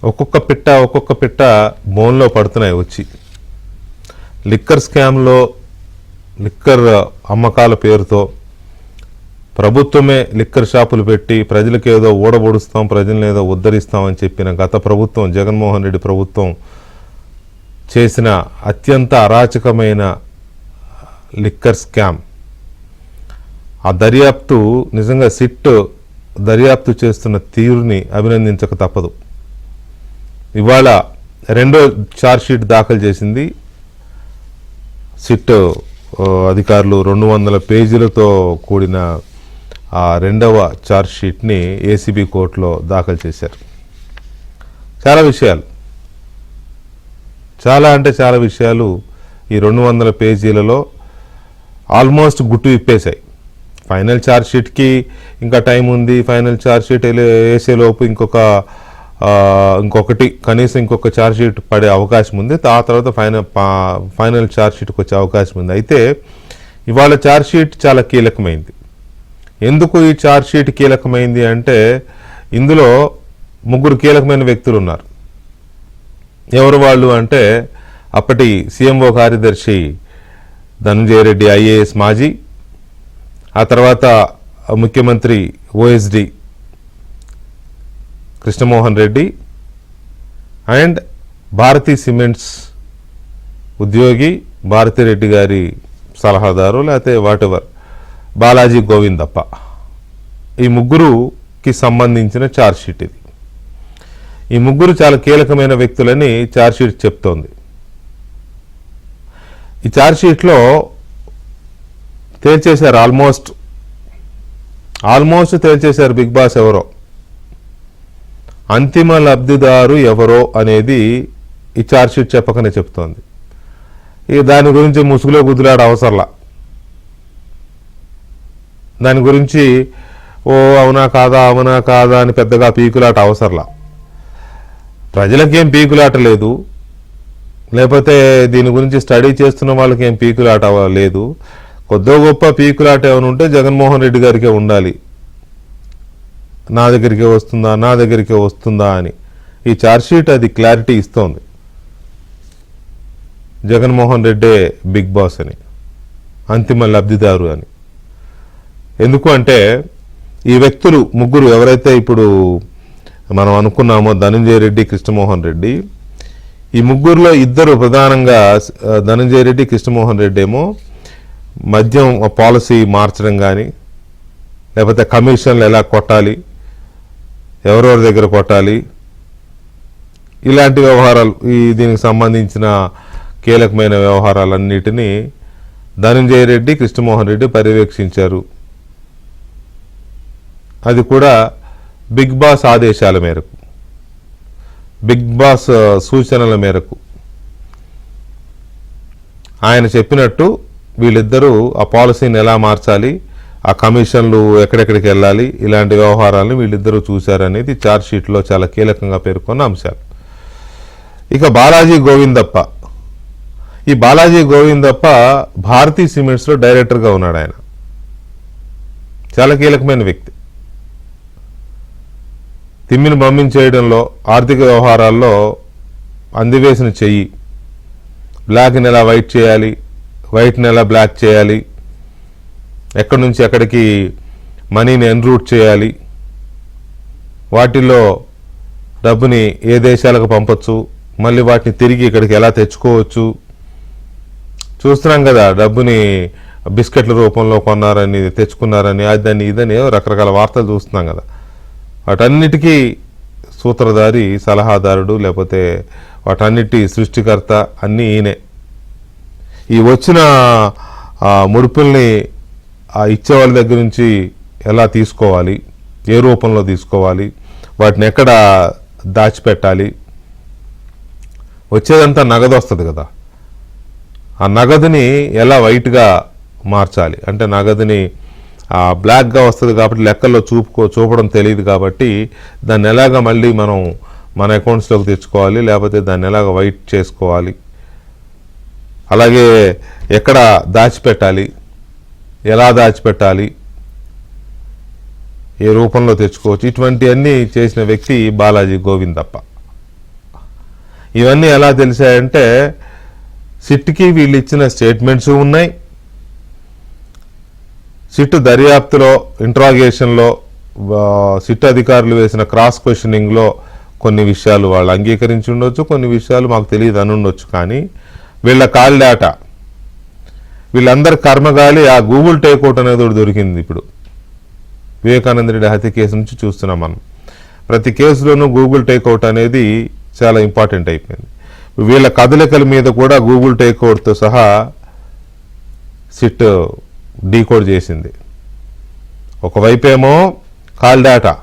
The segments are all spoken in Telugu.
ఒక్కొక్క పిట్ట బోన్లో పడుతున్నాయి వచ్చి. లిక్కర్ స్కామ్లో, లిక్కర్ అమ్మకాల పేరుతో ప్రభుత్వమే లిక్కర్ షాపులు పెట్టి ప్రజలకు ఏదో ఊడబొడుస్తాం, ప్రజలను ఏదో ఉద్ధరిస్తామని చెప్పిన గత ప్రభుత్వం, జగన్మోహన్ రెడ్డి ప్రభుత్వం చేసిన అత్యంత అరాచకమైన లిక్కర్ స్కామ్, ఆ దర్యాప్తు నిజంగా సిట్ దర్యాప్తు చేస్తున్న తీరుని అభినందించక తప్పదు. ఇవాళ రెండో ఛార్జ్షీట్ దాఖలు చేసింది సిట్ అధికారులు. 200 పేజీలతో కూడిన ఆ రెండవ ఛార్జ్షీట్ని ఏసీబీ కోర్టులో దాఖలు చేశారు. చాలా విషయాలు, చాలా విషయాలు ఈ 200 పేజీలలో ఆల్మోస్ట్ గుట్టు విప్పేశాయి. ఫైనల్ ఛార్జ్షీట్కి ఇంకా టైం ఉంది. ఫైనల్ ఛార్జ్షీట్ వేసేలోపు ఇంకొకటి కనీసం ఇంకొక ఛార్జ్షీట్ పడే అవకాశం ఉంది. ఆ తర్వాత ఫైనల్ ఛార్జ్షీట్కి వచ్చే అవకాశం ఉంది. అయితే ఇవాళ ఛార్జ్షీట్ చాలా కీలకమైంది. ఎందుకు ఈ ఛార్జ్షీట్ కీలకమైంది అంటే ఇందులో 3 కీలకమైన వ్యక్తులు ఉన్నారు. ఎవరు వాళ్ళు అంటే అప్పటి సీఎంఓ కార్యదర్శి ధనంజయ రెడ్డి ఐఏఎస్ మాజీ, ఆ తర్వాత ముఖ్యమంత్రి OSD Krishna Mohan Reddy and Bharathi Cements ఉద్యోగి భారతిరెడ్డి గారి సలహాదారు లేకపోతే వాటెవర్ బాలాజీ గోవిందప్ప. ఈ 3కి సంబంధించిన ఛార్జ్షీట్ ఇది. ఈ 3 చాలా కీలకమైన వ్యక్తులని ఛార్జ్షీట్ చెప్తోంది. ఈ ఛార్జ్షీట్లో తేల్చేశారు, ఆల్మోస్ట్ తేల్చేశారు బిగ్ బాస్ ఎవరో, అంతిమ లబ్ధిదారు ఎవరో అనేది ఈ ఛార్జ్షీట్ చెప్పకనే చెప్తోంది. ఇక దాని గురించి ముసుగులో గుద్దులాడ అవసరంలా. దాని గురించి అవునా కాదా అని పెద్దగా పీకులాట అవసరంలా. ప్రజలకేం పీకులాట లేదు, లేకపోతే దీని గురించి స్టడీ చేస్తున్న వాళ్ళకి ఏం పీకులాట లేదు. కొద్దో గొప్ప పీకులాట ఏమైనా ఉంటే జగన్మోహన్ రెడ్డి గారికే ఉండాలి. నా దగ్గరికే వస్తుందా అని ఈ ఛార్జ్షీట్ అది క్లారిటీ ఇస్తోంది. జగన్మోహన్ రెడ్డే బిగ్ బాస్ అని, అంతిమ లబ్ధిదారు అని. ఎందుకు అంటే ఈ వ్యక్తులు 3 ఎవరైతే ఇప్పుడు మనం అనుకున్నామో ధనంజయ రెడ్డి, కృష్ణమోహన్ రెడ్డి, ఈ 3లో 2 ప్రధానంగా ధనంజయ రెడ్డి, కృష్ణమోహన్ రెడ్డి ఏమో మద్యం పాలసీ మార్చడం కానీ, లేకపోతే కమిషన్లు ఎలా కొట్టాలి, ఎవరెవరి దగ్గర కొట్టాలి, ఇలాంటి వ్యవహారాలు, దీనికి సంబంధించిన కీలకమైన వ్యవహారాలన్నిటినీ ధనంజయ రెడ్డి, కృష్ణమోహన్ రెడ్డి పర్యవేక్షించారు. అది కూడా బిగ్ బాస్ ఆదేశాల మేరకు, బిగ్ బాస్ సూచనల మేరకు. ఆయన చెప్పినట్టు వీళ్ళిద్దరూ ఆ పాలసీని ఎలా మార్చాలి, ఆ కమిషన్లు ఎక్కడెక్కడికి వెళ్ళాలి, ఇలాంటి వ్యవహారాలను వీళ్ళిద్దరూ చూశారనేది ఛార్జ్షీట్లో చాలా కీలకంగా పేర్కొన్న అంశాలు. ఇక బాలాజీ గోవిందప్ప, ఈ బాలాజీ గోవిందప్ప భారతీ సిమెంట్స్లో డైరెక్టర్గా ఉన్నాడు. ఆయన చాలా కీలకమైన వ్యక్తి. తిమ్మిని పంపించేయడంలో, ఆర్థిక వ్యవహారాల్లో అందివేసిన చెయ్యి. బ్లాక్ని ఎలా వైట్ చేయాలి, వైట్ని ఎలా బ్లాక్ చేయాలి, ఎక్కడి నుంచి ఎక్కడికి మనీని ఎన్రూట్ చేయాలి, వాటిల్లో డబ్బుని ఏ దేశాలకు పంపొచ్చు, మళ్ళీ వాటిని తిరిగి ఇక్కడికి ఎలా తెచ్చుకోవచ్చు. చూస్తున్నాం కదా, డబ్బుని బిస్కెట్ల రూపంలో కొన్నారని, తెచ్చుకున్నారని, అదని ఇదని రకరకాల వార్తలు చూస్తున్నాం కదా. వాటన్నిటికీ సూత్రధారి, సలహాదారుడు, లేకపోతే వాటన్నిటి సృష్టికర్త అన్నీ ఈయనే. ఈ వచ్చిన ముడుపుల్ని ఇచ్చే వాళ్ళ దగ్గర నుంచి ఎలా తీసుకోవాలి, ఏ రూపంలో తీసుకోవాలి, వాటిని ఎక్కడ దాచిపెట్టాలి, వచ్చేదంతా నగదు వస్తుంది కదా, ఆ నగదుని ఎలా వైట్గా మార్చాలి, అంటే నగదుని బ్లాక్గా వస్తుంది కాబట్టి లెక్కల్లో చూపడం తెలియదు కాబట్టి దాన్ని ఎలాగ మళ్ళీ మనం మన అకౌంట్స్లోకి తెచ్చుకోవాలి, లేకపోతే దాన్ని ఎలాగ వైట్ చేసుకోవాలి, అలాగే ఎక్కడ దాచిపెట్టాలి, ఎలా దాచిపెట్టాలి, ఏ రూపంలో తెచ్చుకోవచ్చు, ఇటువంటివన్నీ చేసిన వ్యక్తి బాలాజీ గోవిందప్ప. ఇవన్నీ ఎలా తెలిసాయంటే సిట్కి వీళ్ళు ఇచ్చిన స్టేట్మెంట్స్ ఉన్నాయి, సిట్ దర్యాప్తులో ఇంట్రాగేషన్లో సిట్ అధికారులు వేసిన క్రాస్ క్వశ్చనింగ్లో కొన్ని విషయాలు వాళ్ళు అంగీకరించి ఉండొచ్చు, కొన్ని విషయాలు మాకు తెలియదు అని ఉండొచ్చు. కానీ వీళ్ళ కాల్ డేటా, వీళ్ళందరి కర్మగాలి ఆ గూగుల్ టేక్అవుట్ అనేది ఒకటి దొరికింది. ఇప్పుడు వివేకానంద రెడ్డి హత్య కేసు నుంచి చూస్తున్నాం మనం. ప్రతి కేసులోనూ గూగుల్ టేక్అవుట్ అనేది చాలా ఇంపార్టెంట్ అయిపోయింది. వీళ్ళ కదలికల మీద కూడా గూగుల్ టేక్అవుట్తో సహా సిట్ డీకోడ్ చేసింది. ఒకవైపేమో కాల్ డేటా,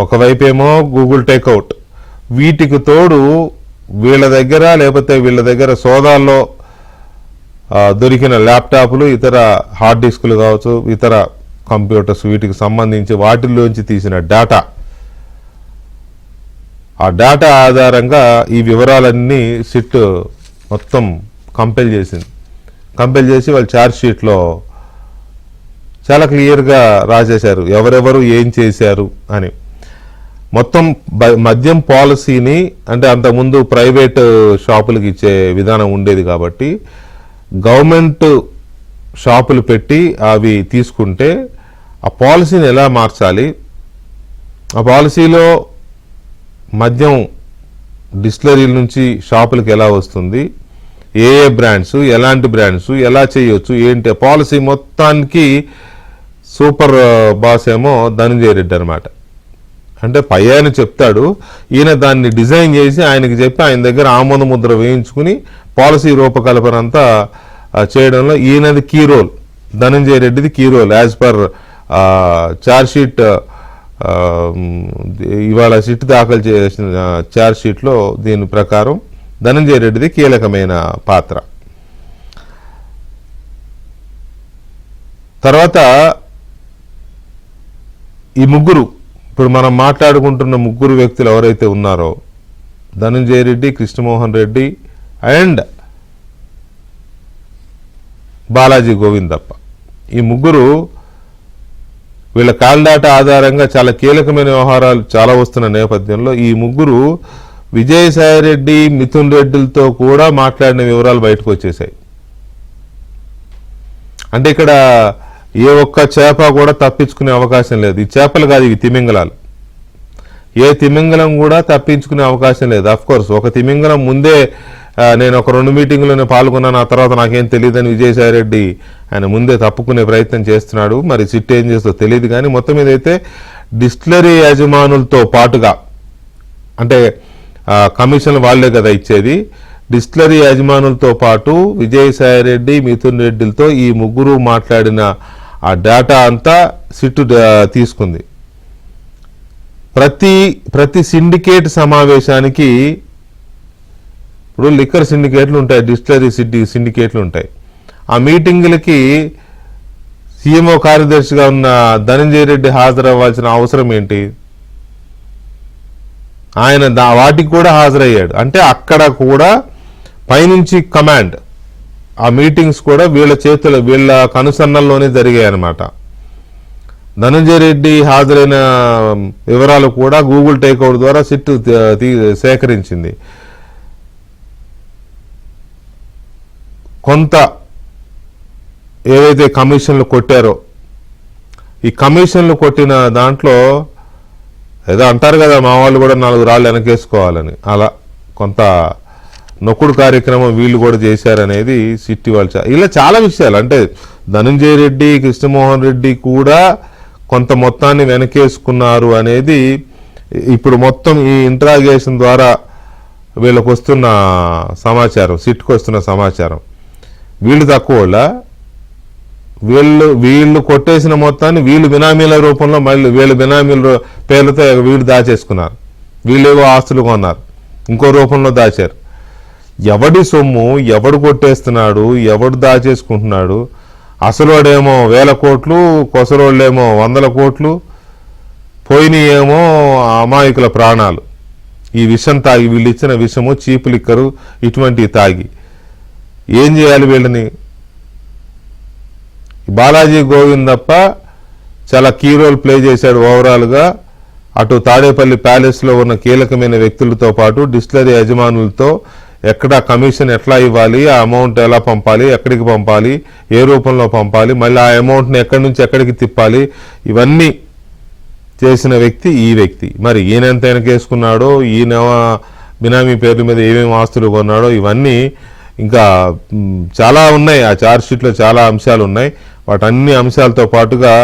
ఒకవైపేమో గూగుల్ టేక్అవుట్. వీటికి తోడు వీళ్ళ దగ్గర సోదాల్లో దొరికిన ల్యాప్టాప్లు, ఇతర హార్డ్ డిస్కులు కావచ్చు, ఇతర కంప్యూటర్స్, వీటికి సంబంధించి వాటిల్లోంచి తీసిన డేటా, ఆ డేటా ఆధారంగా ఈ వివరాలన్నీ సిట్ మొత్తం కంపైల్ చేసింది. కంపైల్ చేసి వాళ్ళు ఛార్జ్ షీట్లో చాలా క్లియర్గా రాసేశారు ఎవరెవరు ఏం చేశారు అని. మొత్తం మద్యం పాలసీని, అంటే అంతకుముందు ప్రైవేట్ షాపులకు ఇచ్చే విధానం ఉండేది కాబట్టి గవర్నమెంట్ షాపులు పెట్టి అవి తీసుకుంటే ఆ పాలసీని ఎలా మార్చాలి, ఆ పాలసీలో మద్యం డిస్టిలరీల నుంచి షాపులకు ఎలా వస్తుంది, ఏ బ్రాండ్స్, ఎలాంటి బ్రాండ్స్, ఎలా చేయొచ్చు, ఏంటి పాలసీ మొత్తానికి సూపర్ బాస్ ఏమో ధనంజయ రెడ్డి అనమాట. అంటే పై ఆయన చెప్తాడు, ఈయన దాన్ని డిజైన్ చేసి ఆయనకి చెప్పి ఆయన దగ్గర ఆమోద ముద్ర వేయించుకుని పాలసీ రూపకల్పన అంతా చేయడంలో ఈయనది కీ రోల్, ధనంజయ రెడ్డిది key role. As per charge sheet, ఇవాళ సిట్ దాఖలు చేసిన ఛార్జ్ షీట్లో దీని ప్రకారం ధనంజయ రెడ్డిది కీలకమైన పాత్ర. తర్వాత ఈ ముగ్గురు, ఇప్పుడు మనం మాట్లాడుకుంటున్న ముగ్గురు వ్యక్తులు ఎవరైతే ఉన్నారో, ధనంజయ రెడ్డి, కృష్ణమోహన్ రెడ్డి అండ్ బాలాజీ గోవిందప్ప, ఈ ముగ్గురు వీళ్ళ కాల్ డేటా ఆధారంగా చాలా కీలకమైన వ్యవహారాలు చాలా వస్తున్న నేపథ్యంలో ఈ ముగ్గురు విజయసాయి రెడ్డి, మిథున్ రెడ్డిలతో కూడా మాట్లాడిన వివరాలు బయటకు వచ్చేసాయి. అంటే ఇక్కడ ఏ ఒక్క చేప కూడా తప్పించుకునే అవకాశం లేదు. ఈ చేపలు కాదు, ఇవి తిమింగలాలు. ఏ తిమింగలం కూడా తప్పించుకునే అవకాశం లేదు. అఫ్కోర్స్ ఒక తిమింగలం ముందే నేను ఒక 2 మీటింగ్లోనే పాల్గొన్నాను, ఆ తర్వాత నాకేం తెలియదని విజయసాయి రెడ్డి ఆయన ముందే తప్పుకునే ప్రయత్నం చేస్తున్నాడు. మరి సిట్ ఏం చేస్తో తెలియదు. కానీ మొత్తం మీద అయితే డిస్టిలరీ యజమానులతో పాటుగా, అంటే కమిషన్ వాళ్లే కదా ఇచ్చేది, డిస్టిలరీ యజమానులతో పాటు విజయసాయి రెడ్డి, మిథున్ రెడ్డిలతో ఈ ముగ్గురు మాట్లాడిన ఆ డేటా అంతా సిట్ తీసుకుంది. ప్రతి సిండికేట్ సమావేశానికి, ఇప్పుడు లిక్కర్ సిండికేట్లు ఉంటాయి, డిస్టిలరీ సిండికేట్లు ఉంటాయి. ఆ మీటింగులకి సీఎంఓ కార్యదర్శిగా ఉన్న ధనంజయ రెడ్డి హాజరవ్వాల్సిన అవసరం ఏంటి? ఆయన వాటికి కూడా హాజరయ్యాడు. అంటే అక్కడ కూడా పైనుంచి కమాండ్, ఆ మీటింగ్స్ కూడా వీళ్ళ కనుసన్నల్లోనే జరిగాయి అన్నమాట. ధనంజయ రెడ్డి హాజరైన వివరాలు కూడా గూగుల్ టేక్అవుట్ ద్వారా సిట్ సేకరించింది. కొంత ఏవైతే కమిషన్లు కొట్టారో, ఈ కమిషన్లు కొట్టిన దాంట్లో ఏదో అంటారు కదా, మా వాళ్ళు కూడా 4 రాళ్ళు వెనకేసుకోవాలని, అలా కొంత నొక్కుడు కార్యక్రమం వీళ్ళు కూడా చేశారనేది సిట్టి వాళ్ళు. ఇలా చాలా విషయాలు, అంటే ధనంజయ రెడ్డి, కృష్ణమోహన్ రెడ్డి కూడా కొంత మొత్తాన్ని వెనకేసుకున్నారు అనేది ఇప్పుడు మొత్తం ఈ ఇంట్రాగేషన్ ద్వారా వీళ్ళకు వస్తున్న సమాచారం, సిట్కి వస్తున్న సమాచారం. వీళ్ళు తక్కువ, వీళ్ళు కొట్టేసిన మొత్తాన్ని వీళ్ళు బినామీల రూపంలో మళ్ళీ వీళ్ళ బినామీల పేర్లతో వీళ్ళు దాచేసుకున్నారు. వీళ్ళేవో ఆస్తులు కొన్నారు, ఇంకో రూపంలో దాచారు. ఎవడి సొమ్ము ఎవడు కొట్టేస్తున్నాడు, ఎవడు దాచేసుకుంటున్నాడు, అసలు వాడేమో 1000 కోట్లు, కొసరోళ్ళేమో 100 కోట్లు, పోయినాయేమో అమాయకుల ప్రాణాలు. ఈ విషం తాగి, వీళ్ళు ఇచ్చిన విషము చీపు లిక్కరు ఇటువంటివి తాగి ఏం చేయాలి వీళ్ళని? బాలాజీ గోవిందప్ప చాలా కీ రోల్ ప్లే చేశాడు ఓవరాల్గా. అటు తాడేపల్లి ప్యాలెస్లో ఉన్న కీలకమైన వ్యక్తులతో పాటు డిస్టిలరీ యజమానులతో ఎక్కడ కమిషన్ ఎట్లా ఇవ్వాలి, ఆ అమౌంట్ ఎలా పంపాలి, ఎక్కడికి పంపాలి, ఏ రూపంలో పంపాలి, మళ్ళీ ఆ అమౌంట్ని ఎక్కడి నుంచి ఎక్కడికి తిప్పాలి, ఇవన్నీ చేసిన వ్యక్తి ఈ వ్యక్తి. మరి ఈయన ఎంత వెనకేసుకున్నాడో, ఈయన బినామీ పేర్ల మీద ఏమేమి ఆస్తులు కొన్నాడో, ఇవన్నీ ఇంకా చాలా ఉన్నాయి. ఆ ఛార్జ్షీట్లో చాలా అంశాలు ఉన్నాయి. వాటన్ని అంశాలతో పాటుగా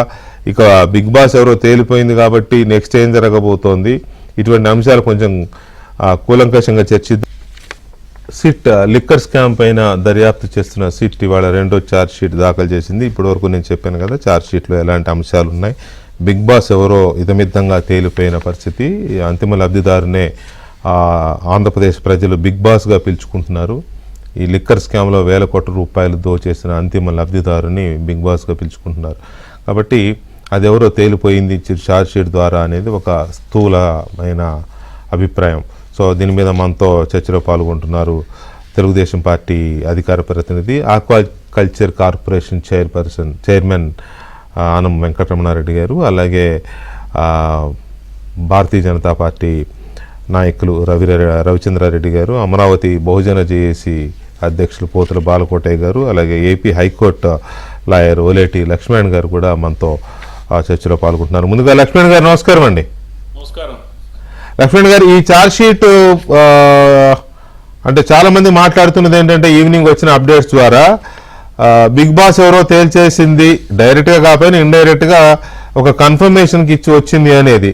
ఇక బిగ్ బాస్ ఎవరో తేలిపోయింది కాబట్టి నెక్స్ట్ ఏం జరగబోతోంది, ఇటువంటి అంశాలు కొంచెం కూలంకషంగా చర్చిద్దాం. సిట్ లిక్కర్ స్కామ్ పైన దర్యాప్తు చేస్తున్న సిట్ ఇవాళ 2వ ఛార్జ్షీట్ దాఖలు చేసింది. ఇప్పటివరకు నేను చెప్పాను కదా ఛార్జ్షీట్లో ఎలాంటి అంశాలు ఉన్నాయి. బిగ్ బాస్ ఎవరో ఇదమిద్దంగా తేలిపోయిన పరిస్థితి. అంతిమ లబ్ధిదారునే ఆంధ్రప్రదేశ్ ప్రజలు బిగ్ బాస్గా పిలుచుకుంటున్నారు. ఈ లిక్కర్ స్కామ్లో వేల కోట్ల రూపాయలు దోచేసిన అంతిమ లబ్ధిదారుని బిగ్ బాస్గా పిలుచుకుంటున్నారు. కాబట్టి అది ఎవరో తేలిపోయింది ఛార్జ్షీట్ ద్వారా అనేది ఒక స్థూలమైన అభిప్రాయం. సో దీని మీద మనతో చర్చలో పాల్గొంటున్నారు తెలుగుదేశం పార్టీ అధికార ప్రతినిధి, aquaculture corporation chairman Anam Venkataramana Reddy గారు, అలాగే భారతీయ జనతా పార్టీ నాయకులు రవిచంద్రారెడ్డి గారు, అమరావతి బహుజన జేఏసీ అధ్యక్షులు పోతుల బాలకోటయ్య గారు, అలాగే AP high court lawyer Oleti Lakshman గారు కూడా మనతో చర్చలో పాల్గొంటున్నారు. ముందుగా లక్ష్మణ్ గారు నమస్కారం అండి. నమస్కారం లక్ష్మణ్ గారు, ఈ ఛార్జ్షీట్ అంటే చాలా మంది మాట్లాడుతున్నది ఏంటంటే ఈవినింగ్ వచ్చిన అప్డేట్స్ ద్వారా బిగ్ బాస్ ఎవరో తేల్చేసింది, డైరెక్ట్గా కాకపోయినా ఇండైరెక్ట్గా ఒక కన్ఫర్మేషన్కి ఇచ్చి వచ్చింది అనేది.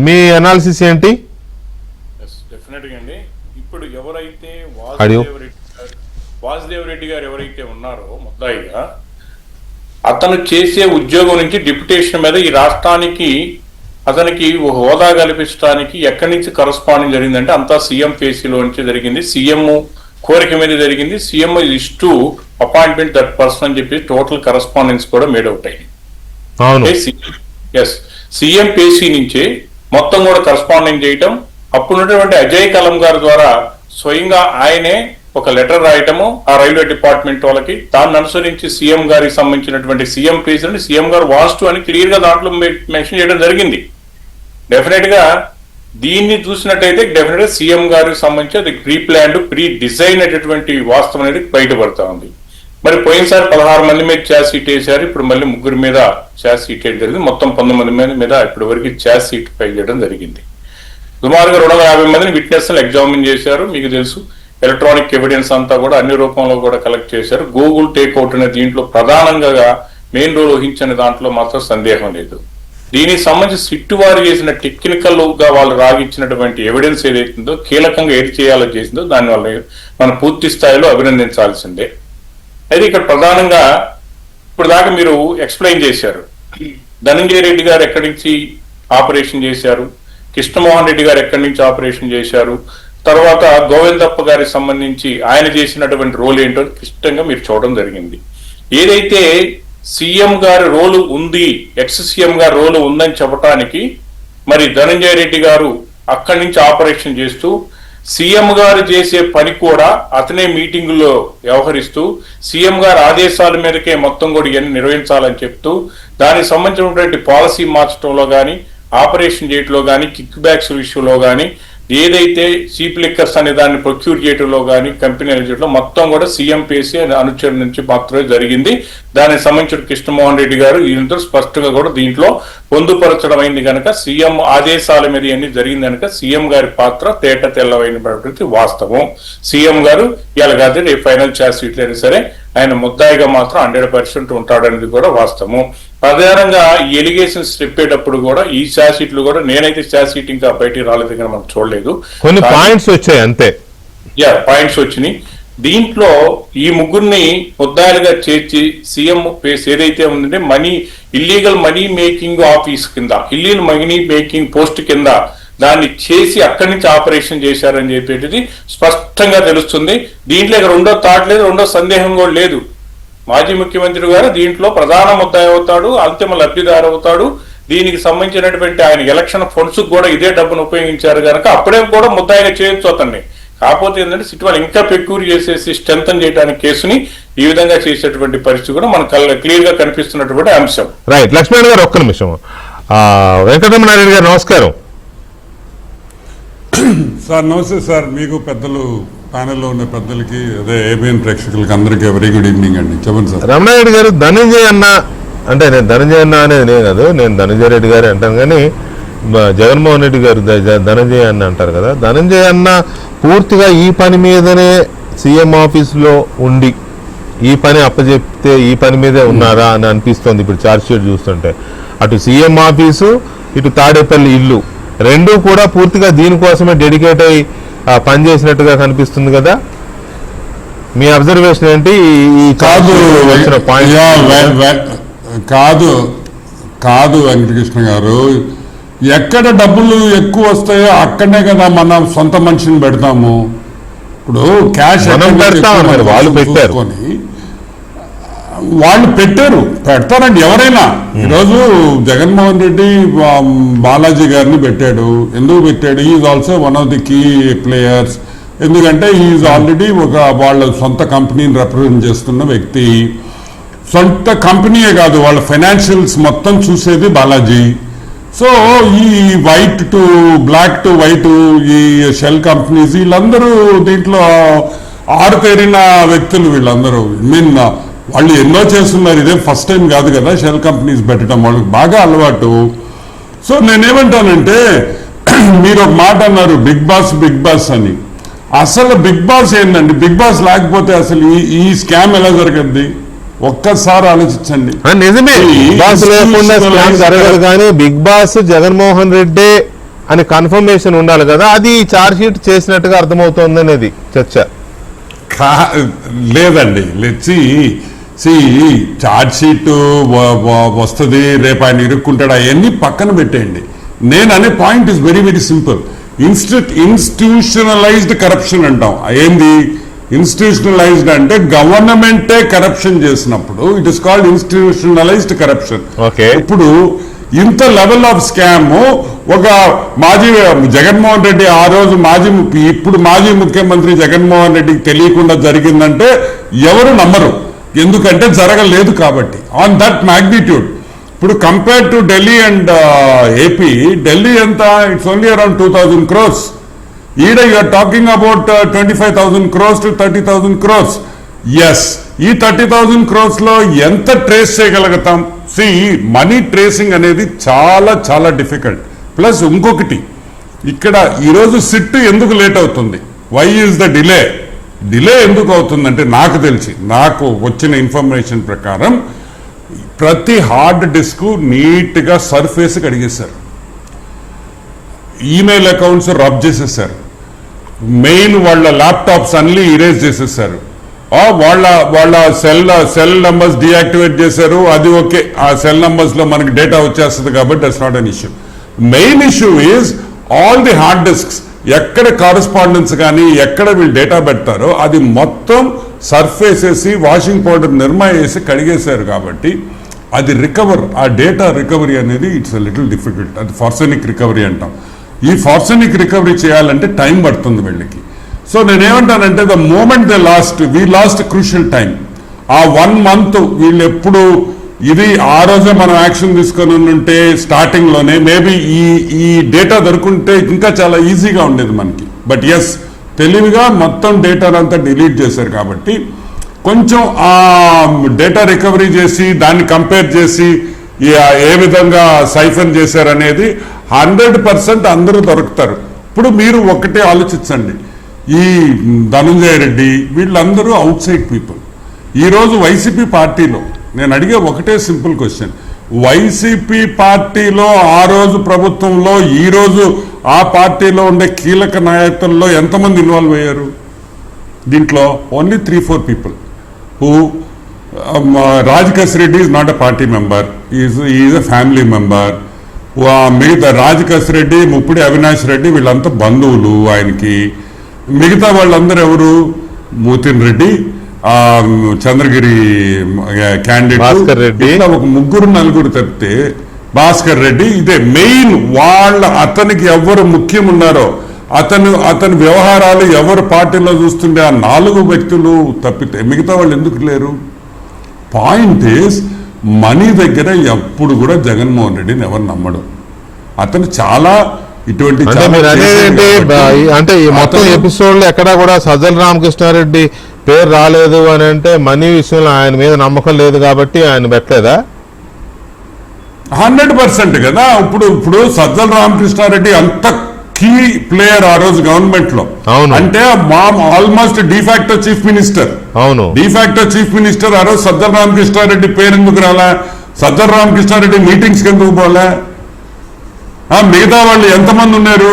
మీ అనాలిసిస్ ఏంటి? డెఫినెట్గా అండి. ఇప్పుడు ఎవరైతే వాసుదేవ్ రెడ్డి గారు ఎవరైతే ఉన్నారో ముద్దాయిగా, అతను చేసే ఉద్యోగం నుంచి డిప్యుటేషన్ మీద ఈ రాష్ట్రానికి అతనికి హోదా కల్పించడానికి ఎక్కడి నుంచి కరస్పాండింగ్ జరిగిందంటే అంతా సీఎం ఫేసీలో నుంచి జరిగింది. సీఎం కోరిక మీద జరిగింది. CM is to appointment that person అని చెప్పి టోటల్ కరస్పాండెన్స్ కూడా మేడ్ అవుట్ అయింది. సీఎం పేసీ నుంచే మొత్తం కూడా కరస్పాండింగ్ చేయటం, అప్పుడున్నటువంటి అజయ్ కలం గారి ద్వారా స్వయంగా ఆయనే ఒక లెటర్ రాయటము ఆ రైల్వే డిపార్ట్మెంట్ వాళ్ళకి, దాన్ని అనుసరించి సీఎం గారికి సంబంధించినటువంటి సీఎం పేసీని సీఎం గారు వాస్తు అని క్లియర్ గా దాంట్లో మెన్షన్ చేయడం జరిగింది. డెఫినెట్ గా దీన్ని చూసినట్టయితే డెఫినెట్ గా సీఎం గారికి సంబంధించి అది ప్రీ ప్లాన్డ్ ప్రీ డిజైన్ అనేటువంటి వాస్తవం అనేది బయటపడతా ఉంది. మరి పోయినసారి 16 మంది మీద ఛార్జ్ షీట్ వేశారు, ఇప్పుడు మళ్ళీ 3 మీద ఛార్జ్ షీట్ వేయడం జరిగింది. మొత్తం 19 మంది మీద ఇప్పటి వరకు ఛార్జ్ షీట్ ఫైల్ చేయడం జరిగింది. సుమారుగా 250 మందిని విట్నెస్ ఎగ్జామిన్ చేశారు. మీకు తెలుసు ఎలక్ట్రానిక్ ఎవిడెన్స్ అంతా కూడా అన్ని రూపంలో కూడా కలెక్ట్ చేశారు. గూగుల్ టేక్అవుట్ అనే దీంట్లో ప్రధానంగా మెయిన్ రోల్ వహించిన దాంట్లో మాత్రం సందేహం లేదు. దీనికి సంబంధించి సిట్టు వారు చేసిన టెక్నికల్ గా వాళ్ళు రాగిచ్చినటువంటి ఎవిడెన్స్ ఏదైతుందో, కీలకంగా ఏది చేయాలో చేసిందో దాని వల్ల మనం పూర్తి స్థాయిలో అభినందించాల్సిందే. అయితే ఇక్కడ ప్రధానంగా ఇప్పుడు దాకా మీరు ఎక్స్ప్లెయిన్ చేశారు. ధనంజయ రెడ్డి గారు ఎక్కడి నుంచి ఆపరేషన్ చేశారు, కృష్ణమోహన్ రెడ్డి గారు ఎక్కడి నుంచి ఆపరేషన్ చేశారు, తర్వాత గోవిందప్ప గారికి సంబంధించి ఆయన చేసినటువంటి రోల్ ఏంటో ఇష్టంగా మీరు చూడడం జరిగింది. ఏదైతే సీఎం గారి రోలు ఉంది, ఎక్స్ సీఎం గారి రోలు ఉందని చెప్పడానికి మరి ధనంజయ రెడ్డి గారు అక్కడి నుంచి ఆపరేషన్ చేస్తూ సీఎం గారు చేసే పని కూడా అతనే మీటింగుల్లో వ్యవహరిస్తూ సీఎం గారి ఆదేశాల మీదకే మొత్తం కూడా ఇవన్నీ నిర్వహించాలని చెప్తూ దానికి సంబంధించినటువంటి పాలసీ మార్చడంలో కానీ, ఆపరేషన్ చేయటంలో కానీ, కిక్ బ్యాక్స్ విషయంలో కానీ, ఏదైతే చీప్ లిక్కర్స్ అనే దాన్ని ప్రొక్యూర్ చేయడంలో కానీ, కంపెనీల చేయడంలో మొత్తం కూడా సీఎం పేసీ అనుచరు నుంచి మాత్రమే జరిగింది. దానికి సంబంధించిన కృష్ణమోహన్ రెడ్డి గారు ఈయనతో స్పష్టంగా కూడా దీంట్లో పొందుపరచడం అయింది కనుక సీఎం ఆదేశాల మీద ఇవన్నీ జరిగింది కనుక సీఎం గారి పాత్ర తేట తెల్లవైనటువంటి వాస్తవం. సీఎం గారు ఇలా కాదు రేపు ఫైనల్ ఛార్జ్ షీట్ అయినా సరే ఆయన ముద్దాయిగా మాత్రం 100% ఉంటాడనేది కూడా వాస్తవం. ప్రధానంగా ఈ ఎలిగేషన్స్ చెప్పేటప్పుడు కూడా ఈ ఛార్జ్ షీట్లు కూడా నేనైతే ఛార్జ్ షీట్ ఇంకా బయటికి రాలేదు కానీ మనం చూడలేదు, కొన్ని పాయింట్స్ వచ్చాయి అంతే. పాయింట్స్ వచ్చినాయి. దీంట్లో ఈ ముగ్గురిని ముద్దాయిలుగా చేర్చి సీఎం పేస్ ఏదైతే ఉందంటే ఇల్లీగల్ మనీ మేకింగ్ ఆఫీస్ కింద, ఇల్లీగల్ మనీ మేకింగ్ పోస్ట్ కింద దాన్ని చేసి అక్కడి నుంచి ఆపరేషన్ చేశారని చెప్పేది స్పష్టంగా తెలుస్తుంది. దీంట్లో రెండో థాట్ లేదు, రెండో సందేహం కూడా లేదు. మాజీ ముఖ్యమంత్రి గారు దీంట్లో ప్రధాన ముద్దాయి అవుతాడు, అంతిమ లబ్ధిదారు అవుతాడు. దీనికి సంబంధించినటువంటి ఆయన ఎలక్షన్ ఫండ్స్ కూడా ఇదే డబ్బును ఉపయోగించారు కనుక అప్పుడే కూడా ముద్దాయిగా చేయొచ్చు అతన్ని. కాకపోతే ఏంటంటే సిటీ వాళ్ళు ఇంకా పెక్యూర్ చేసేసి స్ట్రెంథన్ చేయడానికి కేసుని ఈ విధంగా చేసేటువంటి పరిస్థితి కూడా మనకు క్లియర్ గా కనిపిస్తున్నటువంటి అంశం. రైట్. లక్ష్మణ్ గారు ఒక్క నిమిషం. వెంకటరమణారెడ్డి గారు నమస్కారం. సార్ నమస్తే సార్, మీకు పెద్దలు ప్యానెల్లో ఉన్న పెద్దలకి అదే ఏబిఎన్ ప్రేక్షకులకి అందరికీ వెరీ గుడ్ ఈవినింగ్ అండి. చెప్పండి సార్. రమణారెడ్డి గారు ధనంజయ అన్న అంటే నేను ధనంజయ అన్న అనేది నేను కాదు, నేను ధనంజయ రెడ్డి గారు అంటాను, కానీ జగన్మోహన్ రెడ్డి గారు ధనంజయ అన్న అంటారు కదా. ధనంజయ అన్న పూర్తిగా ఈ పని మీదనే సీఎం ఆఫీసులో ఉండి ఈ పని అప్పచెప్తే ఈ పని మీదే ఉన్నారా అని అనిపిస్తోంది ఇప్పుడు ఛార్జ్ షీట్ చూస్తుంటే. అటు సీఎం ఆఫీసు, ఇటు తాడేపల్లి ఇల్లు రెండూ కూడా పూర్తిగా దీనికోసమే డెడికేట్ అయ్యి పనిచేసినట్టుగా కనిపిస్తుంది కదా. మీ అబ్జర్వేషన్ ఏంటి? ఈ కాదు వచ్చిన పాయింట్ కాదు వెంకటకృష్ణ గారు, ఎక్కడ డబ్బులు ఎక్కువ వస్తాయో అక్కడనే కదా మనం సొంత మనిషిని పెడతాము. ఇప్పుడు క్యాష్ వాళ్ళు పెట్టారు, వాళ్ళు పెడతారండి ఎవరైనా. ఈరోజు జగన్మోహన్ రెడ్డి బాలాజీ గారిని పెట్టాడు. ఎందుకు పెట్టాడు? Is also one of the key players. ఎందుకంటే ఈజ్ ఆల్రెడీ వాళ్ళ సొంత కంపెనీని రిప్రజెంట్ చేస్తున్న వ్యక్తి. సొంత కంపెనీయే కాదు, వాళ్ళ ఫైనాన్షియల్స్ మొత్తం చూసేది బాలాజీ. సో ఈ white to black to white ఈ షెల్ కంపెనీస్ వీళ్ళందరూ దీంట్లో ఆరుతేరిన వ్యక్తులు వీళ్ళందరూ. వాళ్ళు ఎన్నో చేస్తున్నారు, ఇదే ఫస్ట్ టైం కాదు కదా షెల్ కంపెనీస్ పెట్టడం, వాళ్ళకి బాగా అలవాటు. సో నేనేమంటానంటే మీరు ఒక మాట అన్నారు బిగ్ బాస్ అని. అసలు బిగ్ బాస్ ఏందండి? బిగ్ బాస్ లేకపోతే అసలు ఈ స్కామ్ ఎలా జరగద్ది? ఒక్కసారి ఆలోచించండి. నిజమే, బిగ్ బాస్ లేకుండా స్కామ్ జరగదు, కానీ బిగ్ బాస్ జగన్మోహన్ రెడ్డి అని కన్ఫర్మేషన్ ఉండాలి కదా. అది ఛార్జ్ షీట్ చేసినట్టుగా అర్థమవుతోంది అనేది చర్చ. లేదండి, ఛార్జ్ షీట్ వస్తుంది, రేపు ఆయన ఇరుక్కుంటాడు, అవన్నీ పక్కన పెట్టేయండి. నేను అనే point is very very simple. Institutionalised corruption అంటాం. ఏంది ఇన్స్టిట్యూషనలైజ్డ్ అంటే? గవర్నమెంటే కరప్షన్ చేసినప్పుడు it is called institutionalised corruption. ఇప్పుడు ఇంత లెవెల్ ఆఫ్ స్కామ్ ఒక మాజీ జగన్మోహన్ రెడ్డి ఆ రోజు ఇప్పుడు మాజీ ముఖ్యమంత్రి జగన్మోహన్ రెడ్డికి తెలియకుండా జరిగిందంటే ఎవరు నమ్మరు, ఎందుకంటే జరగలేదు కాబట్టి. ఆన్ దట్ మ్యాగ్నిట్యూడ్ ఇప్పుడు compare to Delhi and AP, Delhi ఎంత? It's only around 2000 crores. ఈడ you're talking about 25,000 crores to 30,000 crores. Yes, ఈ 30,000 crores లో ఎంత ట్రేస్ చేయగలుగుతాం? మనీ ట్రేసింగ్ అనేది చాలా చాలా డిఫికల్ట్. ప్లస్ ఇంకొకటి, ఇక్కడ ఈరోజు సిట్ ఎందుకు లేట్ అవుతుంది? వై ఈజ్ ద డిలే ఎందుకు అవుతుందంటే, నాకు వచ్చిన ఇన్ఫర్మేషన్ ప్రకారం ప్రతి హార్డ్ డిస్క్ నీట్గా సర్ఫేస్ కడిగేశారు, ఈమెయిల్ అకౌంట్స్ రబ్ చేసేసారు, మెయిన్ వాళ్ళ ల్యాప్టాప్స్ అన్ని ఇరేజ్ చేసేసారు, వాళ్ళ సెల్ నంబర్స్ డియాక్టివేట్ చేశారు. అది ఓకే, ఆ సెల్ నంబర్స్ లో మనకి డేటా వచ్చేస్తుంది కాబట్టి that's not an issue. Main issue is all the hard discs. ఎక్కడ కారస్పాండెన్స్ కానీ ఎక్కడ వీళ్ళు డేటా పెడతారో అది మొత్తం సర్ఫేస్ వేసి వాషింగ్ పౌడర్ నిర్మా వేసి కడిగేశారు. కాబట్టి అది ఆ డేటా రికవరీ అనేది ఇట్స్ లిటిల్ డిఫికల్ట్. అది ఫార్సెనిక్ రికవరీ అంటాం. ఈ ఫార్సెనిక్ రికవరీ చేయాలంటే టైం పడుతుంది వీళ్ళకి. సో నేనేమంటానంటే the moment we lost crucial time. ఆ 1 month వీళ్ళు ఎప్పుడు ఇది ఆ రోజే మనం యాక్షన్ తీసుకొని ఉంటే స్టార్టింగ్ లోనే మేబీ ఈ డేటా దొరుకుంటే ఇంకా చాలా ఈజీగా ఉండేది మనకి. బట్ ఎస్, తెలివిగా మొత్తం డేటానంతా డిలీట్ చేశారు కాబట్టి కొంచెం ఆ డేటా రికవరీ చేసి దాన్ని కంపేర్ చేసి ఏ విధంగా సైఫన్ చేశారనేది 100% అందరూ దొరుకుతారు. ఇప్పుడు మీరు ఒకటే ఆలోచించండి, ఈ ధనంజయ రెడ్డి వీళ్ళందరూ అవుట్ సైడ్ పీపుల్. ఈరోజు వైసీపీ పార్టీలో నేను అడిగే ఒకటే సింపుల్ క్వశ్చన్, వైసీపీ పార్టీలో ఆ రోజు ప్రభుత్వంలో ఈ రోజు ఆ పార్టీలో ఉండే కీలక నాయకుల్లో ఎంతమంది ఇన్వాల్వ్ అయ్యారు? దీంట్లో only 3-4 people who Rajakesh Reddy is not a party member, is a family member. మిగతా రాజకేశ్ రెడ్డి, ముప్పిడి అవినాష్ రెడ్డి వీళ్ళంతా బంధువులు ఆయనకి. మిగతా వాళ్ళందరూ ఎవరు? మూతిన్ రెడ్డి, చంద్రగిరి క్యాండిడేట్, ఒక 3-4 తప్పితే భాస్కర్ రెడ్డి. ఇదే మెయిన్ అతనికి ఎవరు ముఖ్యం ఉన్నారో అతని వ్యవహారాలు ఎవరు పార్టీలో చూస్తుండే ఆ 4 వ్యక్తులు తప్పితే మిగతా వాళ్ళు ఎందుకు లేరు? పాయింట్ ఈస్, మనీ దగ్గర ఎప్పుడు కూడా జగన్మోహన్ రెడ్డిని ఎవరు నమ్మడు. అతను చాలా ఇటువంటి అంటే చాలా మీరు అనేది చేశారు ఏంటి కాబట్టి అంటే ఈ మొత్తం అతను- ఎపిసోడ్ లో ఎక్కడా కూడా సజ్జల రామకృష్ణారెడ్డి పేరు రాలేదు అని అంటే మనీ విషయంలో ఆయన మీద నమ్మకం లేదు కాబట్టి ఆయన పెట్టలేదా? 100% కదా. ఇప్పుడు సజ్జల రామకృష్ణారెడ్డి అంత కీ ప్లేయర్ ఆ రోజు గవర్నమెంట్ లో. అవును. అంటే ఆల్మోస్ట్ డిఫాక్టో చీఫ్ మినిస్టర్. అవును. డిఫాక్టో చీఫ్ మినిస్టర్ ఆ రోజు సజ్జల రామకృష్ణారెడ్డి పేరు ఎందుకు రాలా? సజ్జల రామకృష్ణారెడ్డి మీటింగ్స్ కి ఎందుకు పోలే? మిగతా వాళ్ళు ఎంతమంది ఉన్నారు?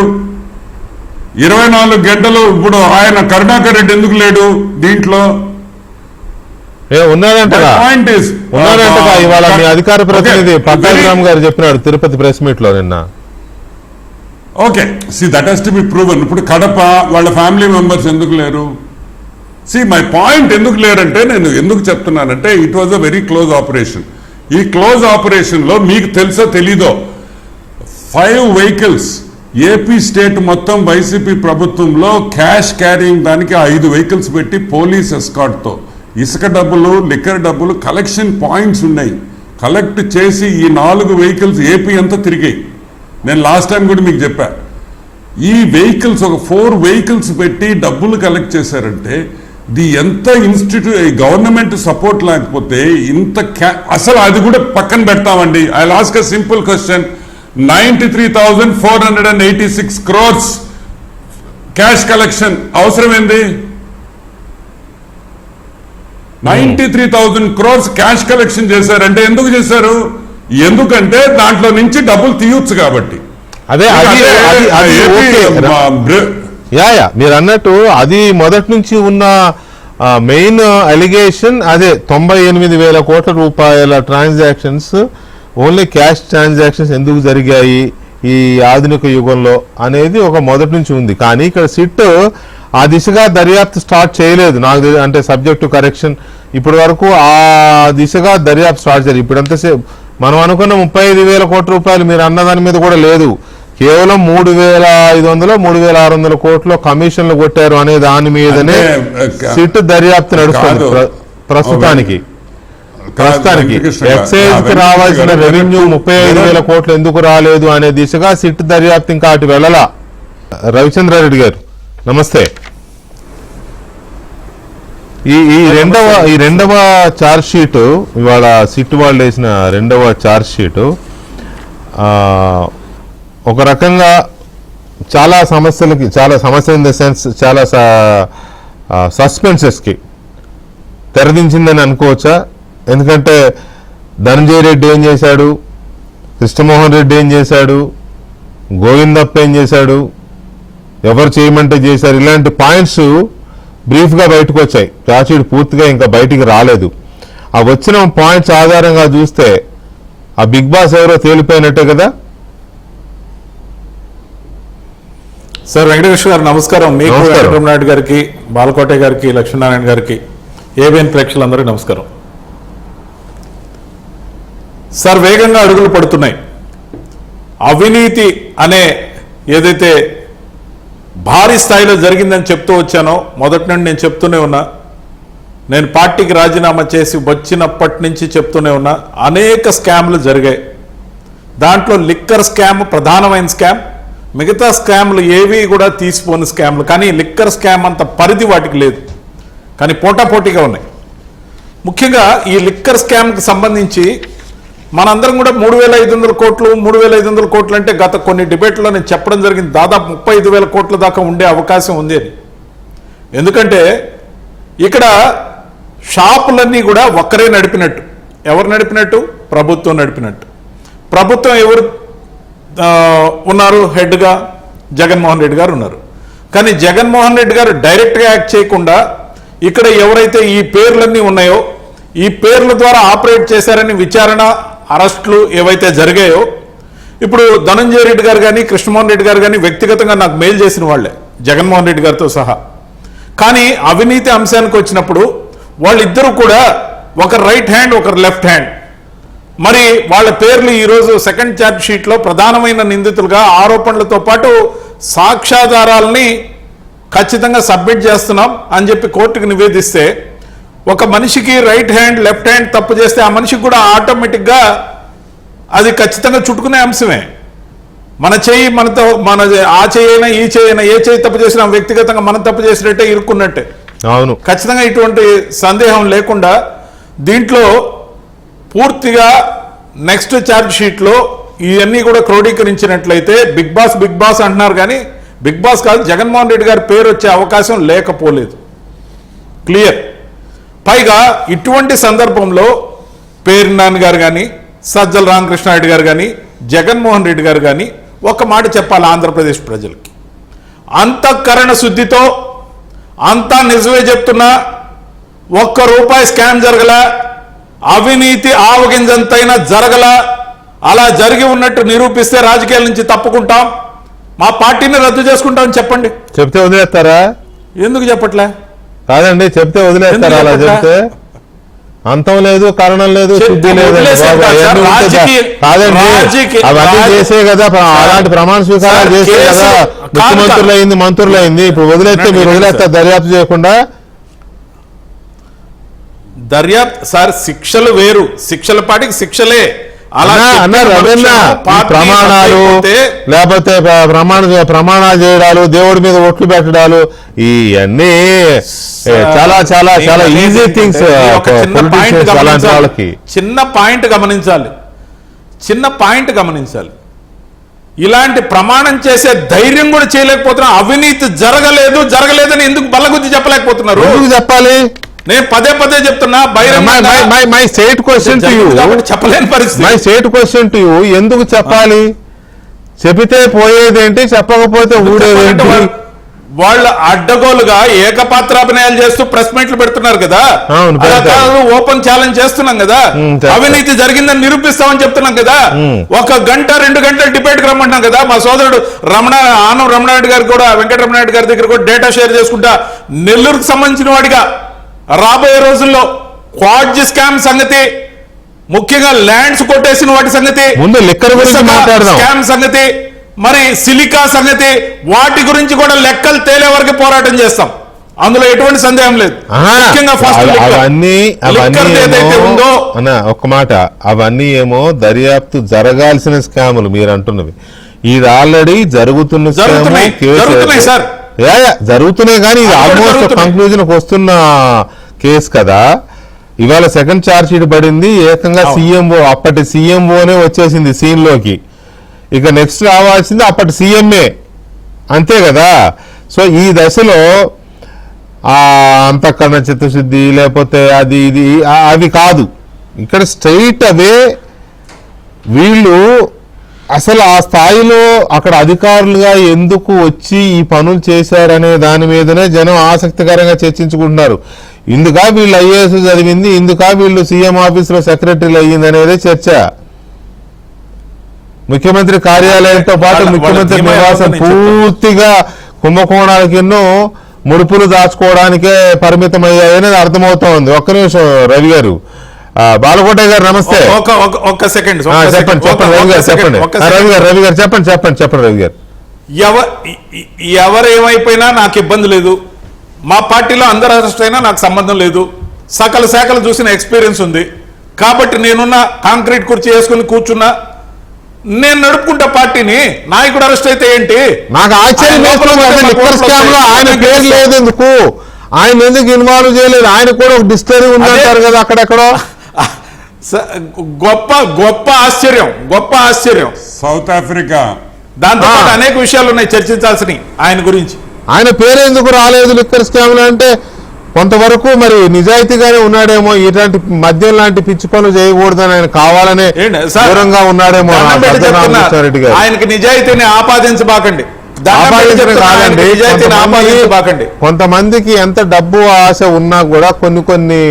24 గంటలు ఇప్పుడు ఆయన కరుణాకర్ రెడ్డి ఎందుకు లేడు దీంట్లో? ఉన్నాడంటగా ఇవాళ మీ అధికార ప్రతినిధి పట్టాభిరామ్ గారు చెప్పినాడు తిరుపతి ప్రెస్ మీట్ లో నిన్న. Okay, that has to be proven. ఇప్పుడు కడప వాళ్ళ ఫ్యామిలీ మెంబర్స్ ఎందుకు లేరు? మై పాయింట్ ఎందుకు లేరంటే, నేను ఎందుకు చెప్తున్నానంటే it was a very close operation. ఈ క్లోజ్ ఆపరేషన్ లో మీకు తెలుసో తెలీదో 5 వెహికల్స్ ఏపీ స్టేట్ మొత్తం వైసీపీ ప్రభుత్వంలో క్యాష్ క్యారింగ్ దానికి 5 వెహికల్స్ పెట్టి పోలీస్ ఎస్కార్ట్ తో ఇసుక డబ్బులు, లిక్కర్ డబ్బులు కలెక్షన్ పాయింట్స్ ఉన్నాయి. కలెక్ట్ చేసి ఈ 4 వెహికల్స్ ఏపీ అంతా తిరిగాయి. నేను లాస్ట్ టైం కూడా మీకు చెప్పా. ఈ వెహికల్స్ ఒక 4 వెహికల్స్ పెట్టి డబ్బులు కలెక్ట్ చేశారంటే ఎంత గవర్నమెంట్ సపోర్ట్ లేకపోతే ఇంత అసలు అది కూడా పక్కన పెడతామండి. I ask a simple question. 93,486 crores cash collection అవసరం ఏంది? 93,000 crores క్యాష్ కలెక్షన్ చేశారంటే ఎందుకు చేశారు? ఎందుకంటే దాంట్లో నుంచి డబ్బులు తీయొచ్చు కాబట్టి. మీరు అన్నట్టు అది మొదటి నుంచి ఉన్న మెయిన్ అలిగేషన్ అదే. 98,000 కోట్ల రూపాయల ట్రాన్సాక్షన్స్ ఓన్లీ క్యాష్ ట్రాన్సాక్షన్స్ ఎందుకు జరిగాయి ఈ ఆధునిక యుగంలో అనేది ఒక మొదటి నుంచి ఉంది. కానీ ఇక్కడ సిట్ ఆ దిశగా దర్యాప్తు స్టార్ట్ చేయలేదు. నాకు అంటే సబ్జెక్ట్ టు కరెక్షన్ ఇప్పటి వరకు ఆ దిశగా దర్యాప్తు స్టార్ట్ చేయలేదు. ఇప్పుడు ఎంతసేపు మనం అనుకున్న 35,000 కోట్ల రూపాయలు మీరు అన్న దాని మీద కూడా లేదు. కేవలం 3,500 3,600 కోట్లు కమిషన్లు కొట్టారు అనే దాని మీదనే సిట్ దర్యాప్తు నడుస్తుంది ప్రస్తుతానికి. ఎక్సైజ్ కి రావాల్సిన రెవెన్యూ 35,000 కోట్లు ఎందుకు రాలేదు అనే దిశగా సిట్ దర్యాప్తు ఇంకా అటు వెళ్ళలా. రవిచంద్రారెడ్డి గారు నమస్తే. ఈ రెండవ ఛార్జ్ షీట్ ఇవాళ సిట్ వాళ్ళు వేసిన రెండవ ఛార్జ్ షీటు ఒక రకంగా చాలా సమస్యలకి, చాలా సమస్య ఇన్ ద సెన్స్ చాలా సస్పెన్సెస్కి తెరదించిందని అనుకోవచ్చా? ఎందుకంటే ధనంజయ రెడ్డి ఏం చేశాడు, కృష్ణమోహన్ రెడ్డి ఏం చేశాడు, గోవిందప్ప ఏం చేశాడు, ఎవరు చేయమంటే చేశారు, ఇలాంటి పాయింట్స్ బ్రీఫ్గా బయటకు వచ్చాయి. ఛార్జ్షీట్ పూర్తిగా ఇంకా బయటికి రాలేదు. ఆ వచ్చిన పాయింట్స్ ఆధారంగా చూస్తే ఆ బిగ్ బాస్ ఎవరో తేలిపోయినట్టే కదా. సార్ వెంకటేశ్వర గారు నమస్కారం. మీకు, వెంకటరమణారెడ్డి గారికి, బాలకోట గారికి, లక్ష్మీనారాయణ గారికి, ఏబిఎన్ ప్రేక్షకులందరికీ నమస్కారం. సార్ వేగంగా అడుగులు పడుతున్నాయి. అవినీతి అనే ఏదైతే భారీ స్థాయిలో జరిగిందని చెప్తూ వచ్చానో మొదటి నుండి నేను చెప్తూనే ఉన్నా. నేను పార్టీకి రాజీనామా చేసి వచ్చినప్పటి నుంచి చెప్తూనే ఉన్నా. అనేక స్కామ్లు జరిగాయి. దాంట్లో లిక్కర్ స్కామ్ ప్రధానమైన స్కామ్. మిగతా స్కామ్లు ఏవి కూడా తీసిపోని స్కామ్లు. కానీ లిక్కర్ స్కామ్ అంత పరిధి వాటికి లేదు, కానీ పోటాపోటీగా ఉన్నాయి. ముఖ్యంగా ఈ లిక్కర్ స్కామ్కి సంబంధించి మనందరం కూడా 3,500 కోట్లు 3,500 కోట్లు అంటే గత కొన్ని డిబేట్లో నేను చెప్పడం జరిగింది. దాదాపు 35,000 కోట్ల దాకా ఉండే అవకాశం ఉంది అని. ఎందుకంటే ఇక్కడ షాపులన్నీ కూడా ఒక్కరే నడిపినట్టు. ఎవరు నడిపినట్టు? ప్రభుత్వం నడిపినట్టు. ప్రభుత్వం ఎవరు ఉన్నారు హెడ్గా? జగన్మోహన్ రెడ్డి గారు ఉన్నారు. కానీ జగన్మోహన్ రెడ్డి గారు డైరెక్ట్గా యాక్ట్ చేయకుండా ఇక్కడ ఎవరైతే ఈ పేర్లన్నీ ఉన్నాయో ఈ పేర్ల ద్వారా ఆపరేట్ చేశారని విచారణ, అరెస్టులు ఏవైతే జరిగాయో, ఇప్పుడు ధనంజయ రెడ్డి గారు కానీ కృష్ణమోహన్ రెడ్డి గారు కానీ వ్యక్తిగతంగా నాకు మెయిల్ చేసిన వాళ్లే, జగన్మోహన్ రెడ్డి గారితో సహా. కానీ అవినీతి అంశానికి వచ్చినప్పుడు వాళ్ళిద్దరూ కూడా ఒకరు రైట్ హ్యాండ్ ఒకరు లెఫ్ట్ హ్యాండ్. మరి వాళ్ళ పేర్లు ఈరోజు సెకండ్ ఛార్జ్ షీట్లో ప్రధానమైన నిందితులుగా ఆరోపణలతో పాటు సాక్ష్యాధారాలని ఖచ్చితంగా సబ్మిట్ చేస్తున్నాం అని చెప్పి కోర్టుకు నివేదిస్తే, ఒక మనిషికి రైట్ హ్యాండ్ లెఫ్ట్ హ్యాండ్ తప్పు చేస్తే ఆ మనిషికి కూడా ఆటోమేటిక్గా అది ఖచ్చితంగా చుట్టుకునే అంశమే. మన చెయ్యి మనతో మన ఆ చేయైనా ఈ చేయైనా ఏ చేయి తప్పు చేసినా వ్యక్తిగతంగా మనం తప్పు చేసినట్టే ఇరుక్కున్నట్టే. అవును, ఖచ్చితంగా ఇటువంటి సందేహం లేకుండా దీంట్లో పూర్తిగా నెక్స్ట్ ఛార్జ్ షీట్లో ఇవన్నీ కూడా క్రోడీకరించినట్లయితే బిగ్ బాస్ అంటున్నారు కానీ బిగ్ బాస్ కాదు, జగన్మోహన్ రెడ్డి గారి పేరు వచ్చే అవకాశం లేకపోలేదు. క్లియర్. పైగా ఇటువంటి సందర్భంలో పేరు నాని గారు కానీ సజ్జల రామకృష్ణారెడ్డి గారు కానీ జగన్మోహన్ రెడ్డి గారు కానీ ఒక మాట చెప్పాలి ఆంధ్రప్రదేశ్ ప్రజలకి. అంతఃకరణ శుద్ధితో అంతా నిజమే చెప్తున్నా, ₹1 స్కామ్ జరగల, అవినీతి ఆవగింజంతైనా జరగల, అలా జరిగి ఉన్నట్టు నిరూపిస్తే రాజకీయాల నుంచి తప్పుకుంటాం, మా పార్టీని రద్దు చేసుకుంటామని చెప్పండి. చెప్తే వదిలేస్తారా? ఎందుకు చెప్పట్లే? కాదండి, చెప్తే వదిలేస్తారా? అలా చెప్తే అంతం లేదు, కారణం లేదు, శుద్ధి లేదు. కాదండి, అవన్నీ చేసే కదా, అలాంటి ప్రమాణ స్వీకారాలు చేసే కదా ముఖ్యమంత్రులు అయింది, మంత్రులు అయింది. ఇప్పుడు వదిలేస్తే మీరు వదిలేస్తారు దర్యాప్తు చేయకుండా? దర్యాప్తు సార్, శిక్షలు వేరు, శిక్షల పాటికి శిక్షలే. అలా అన్నారు రవీంద్ర, ప్రమాణాలు లేకపోతే ప్రమాణాలు చేయడాలు, దేవుడి మీద ఒట్లు పెట్టడాలు, ఇవన్నీ చాలా చాలా చాలా ఈజీ థింగ్స్. చిన్న పాయింట్ గమనించాలి. ఇలాంటి ప్రమాణం చేసే ధైర్యం కూడా చేయలేకపోతున్నా. అవినీతి జరగలేదని ఎందుకు బల్లగుద్ది చెప్పలేకపోతున్నారు? ఎందుకు చెప్పాలి? నేను పదే చెప్తున్నా, my state question to you, చెప్పలేని పరిస్థితి. My state question to you, ఎందుకు చెప్పాలి? చెబితే పోయేదేంటి, చెప్పకపోతే ఊడేదేంటి? వాళ్ళు అడ్డగోలుగా ఏకపాత్రాభినయాలు చేస్తూ ప్రెస్ మీట్లు పెడుతున్నారు కదా, ఓపెన్ ఛాలెంజ్ చేస్తున్నాం కదా, అవినీతి జరిగిందని నిరూపిస్తామని చెప్తున్నాం కదా. 1 గంట 2 గంటలు డిబేట్ కి రమ్మంటున్నాం కదా. మా సోదరుడు ఆనం రమణారెడ్డి గారు కూడా, వెంకటరమణారెడ్డి గారి దగ్గర కూడా డేటా షేర్ చేసుకుంటా, నెల్లూరుకు సంబంధించిన వాడిగా రాబోయే రోజుల్లో క్వాడ్జీ స్కామ్ సంగతి, ముఖ్యంగా ల్యాండ్స్ కొట్టేసిన వాటి సంగతి, స్కామ్ సంగతి, మరి సిలికా సంగతి, వాటి గురించి కూడా లెక్కలు తేలే వరకు పోరాటం చేస్తాం. అందులో ఎటువంటి సందేహం లేదు. ముఖ్యంగా ఉందో ఒక్క మాట, అవన్నీ ఏమో దర్యాప్తు జరగాల్సిన స్కాములు మీరు అంటున్నవి. ఇది ఆల్రెడీ జరుగుతున్నాయి సార్, జరుగుతున్నాయి కానీ ఇది ఆల్మోస్ట్ కంక్లూజన్ వస్తున్న కేసు కదా. ఇవాళ సెకండ్ ఛార్జ్ షీట్ పడింది, ఏకంగా సీఎంఓ, అప్పటి సీఎంఓనే వచ్చేసింది సీన్ లోకి. ఇక నెక్స్ట్ రావాల్సింది అప్పటి సీఎంఏ, అంతే కదా. సో ఈ దశలో అంతఃకరణ చిత్తశుద్ధి లేకపోతే అది ఇది అవి కాదు. ఇక్కడ స్ట్రైట్ అవే వీళ్ళు అసలు ఆ స్థాయిలో అక్కడ అధికారులుగా ఎందుకు వచ్చి ఈ పనులు చేశారనే దాని మీదనే జనం ఆసక్తికరంగా చర్చించుకుంటున్నారు. ఇందుకా వీళ్ళు ఐఏఎస్ చదివింది, ఇందుకా వీళ్ళు సీఎం ఆఫీసులో సెక్రటరీలు అయ్యింది అనేది చర్చ. ముఖ్యమంత్రి కార్యాలయంతో పాటు ముఖ్యమంత్రి నివాసం పూర్తిగా కుంభకోణాలకు ఎన్నో ముడుపులు దాచుకోవడానికే పరిమితం అయ్యాయనేది అర్థమవుతోంది. ఒక్క నిమిషం రవి గారు, బాలకోట గారు నమస్తే. ఒక్క సెకండ్ చెప్పండి రవి గారు, చెప్పండి రవి గారు. ఎవరేమైపోయినా నాకు ఇబ్బంది లేదు, మా పార్టీలో అందరు అరెస్ట్ అయినా నాకు సంబంధం లేదు, సకల శాఖలు చూసిన ఎక్స్పీరియన్స్ ఉంది కాబట్టి నేనున్న కాంక్రీట్ కుర్చీ వేసుకుని కూర్చున్నా, నేను నడుపుకుంటా పార్టీని. నాయకుడు అరెస్ట్ అయితే ఏంటి? నాకు ఆశ్చర్యం ఆయన పేరు లేదు ఎందుకు, ఆయన ఎందుకు ఇన్వాల్వ్ చేయలేదు? ఆయన కూడా ఒక డిస్టరీ ఉందంటారు కదా అక్కడెక్కడో. గొప్ప ఆశ్చర్యం. సౌత్ ఆఫ్రికా, దాంతో అనేక విషయాలు ఉన్నాయి చర్చించాల్సినవి ఆయన గురించి. ఆయన పేరు ఎందుకు రాలేదు లిక్కర్ స్కామ్ లో అంటే కొంతవరకు మరి నిజాయితీగానే ఉన్నాడేమో, ఇలాంటి మద్యం లాంటి పిచ్చి పనులు చేయకూడదని ఆయన కావాలనే దూరంగా ఉన్నాడేమో. ఆయనకి నిజాయితీని ఆపాదించబాకండి. కొంతమందికి ఎంత డబ్బు ఆశ ఉన్నా కూడా కొన్ని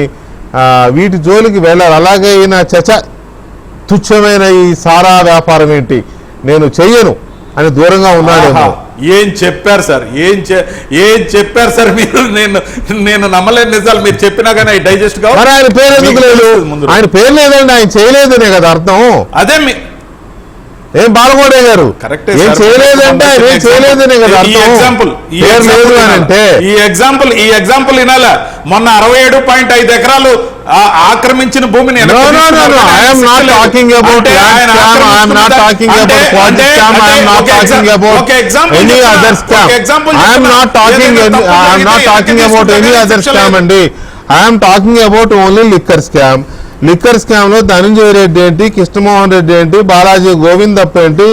వీటి జోలికి వెళ్ళారు. అలాగే ఈయన తుచ్చమైన ఈ సారా వ్యాపారం ఏంటి, నేను చెయ్యను అని దూరంగా ఉన్నాడేమో. ఏం చెప్పారు సార్ మీరు? నేను నమ్మలేని నిజాలు మీరు చెప్పినా కానీ డైజెస్ట్ కావాలి. ఆయన పేరు ఎందుకు లేదు? ఆయన పేరు లేదండి, ఆయన చేయలేదనే కదా అర్థం. అదే ఏం బాలకోటే గారు ఏం చేయలేదంటే ఆయన ఏం చేయలేదనే కదా అర్థం. ఈ ఎగ్జాంపుల్ వినాలా? మొన్న 67.5 ఎకరాలు ఆక్రమించిన భూమిని No, no, no, no. I am not talking about land scam. I am not talking about quad scam. I am not talking about any other scam. I am not talking about any other scam అండి. I am talking about only liquor scam. Liquor scam లో ధనంజయ రెడ్డి ఏంటి, కృష్ణమోహన్ రెడ్డి ఏంటి, బాలాజీ గోవిందప్ప ఏంటి,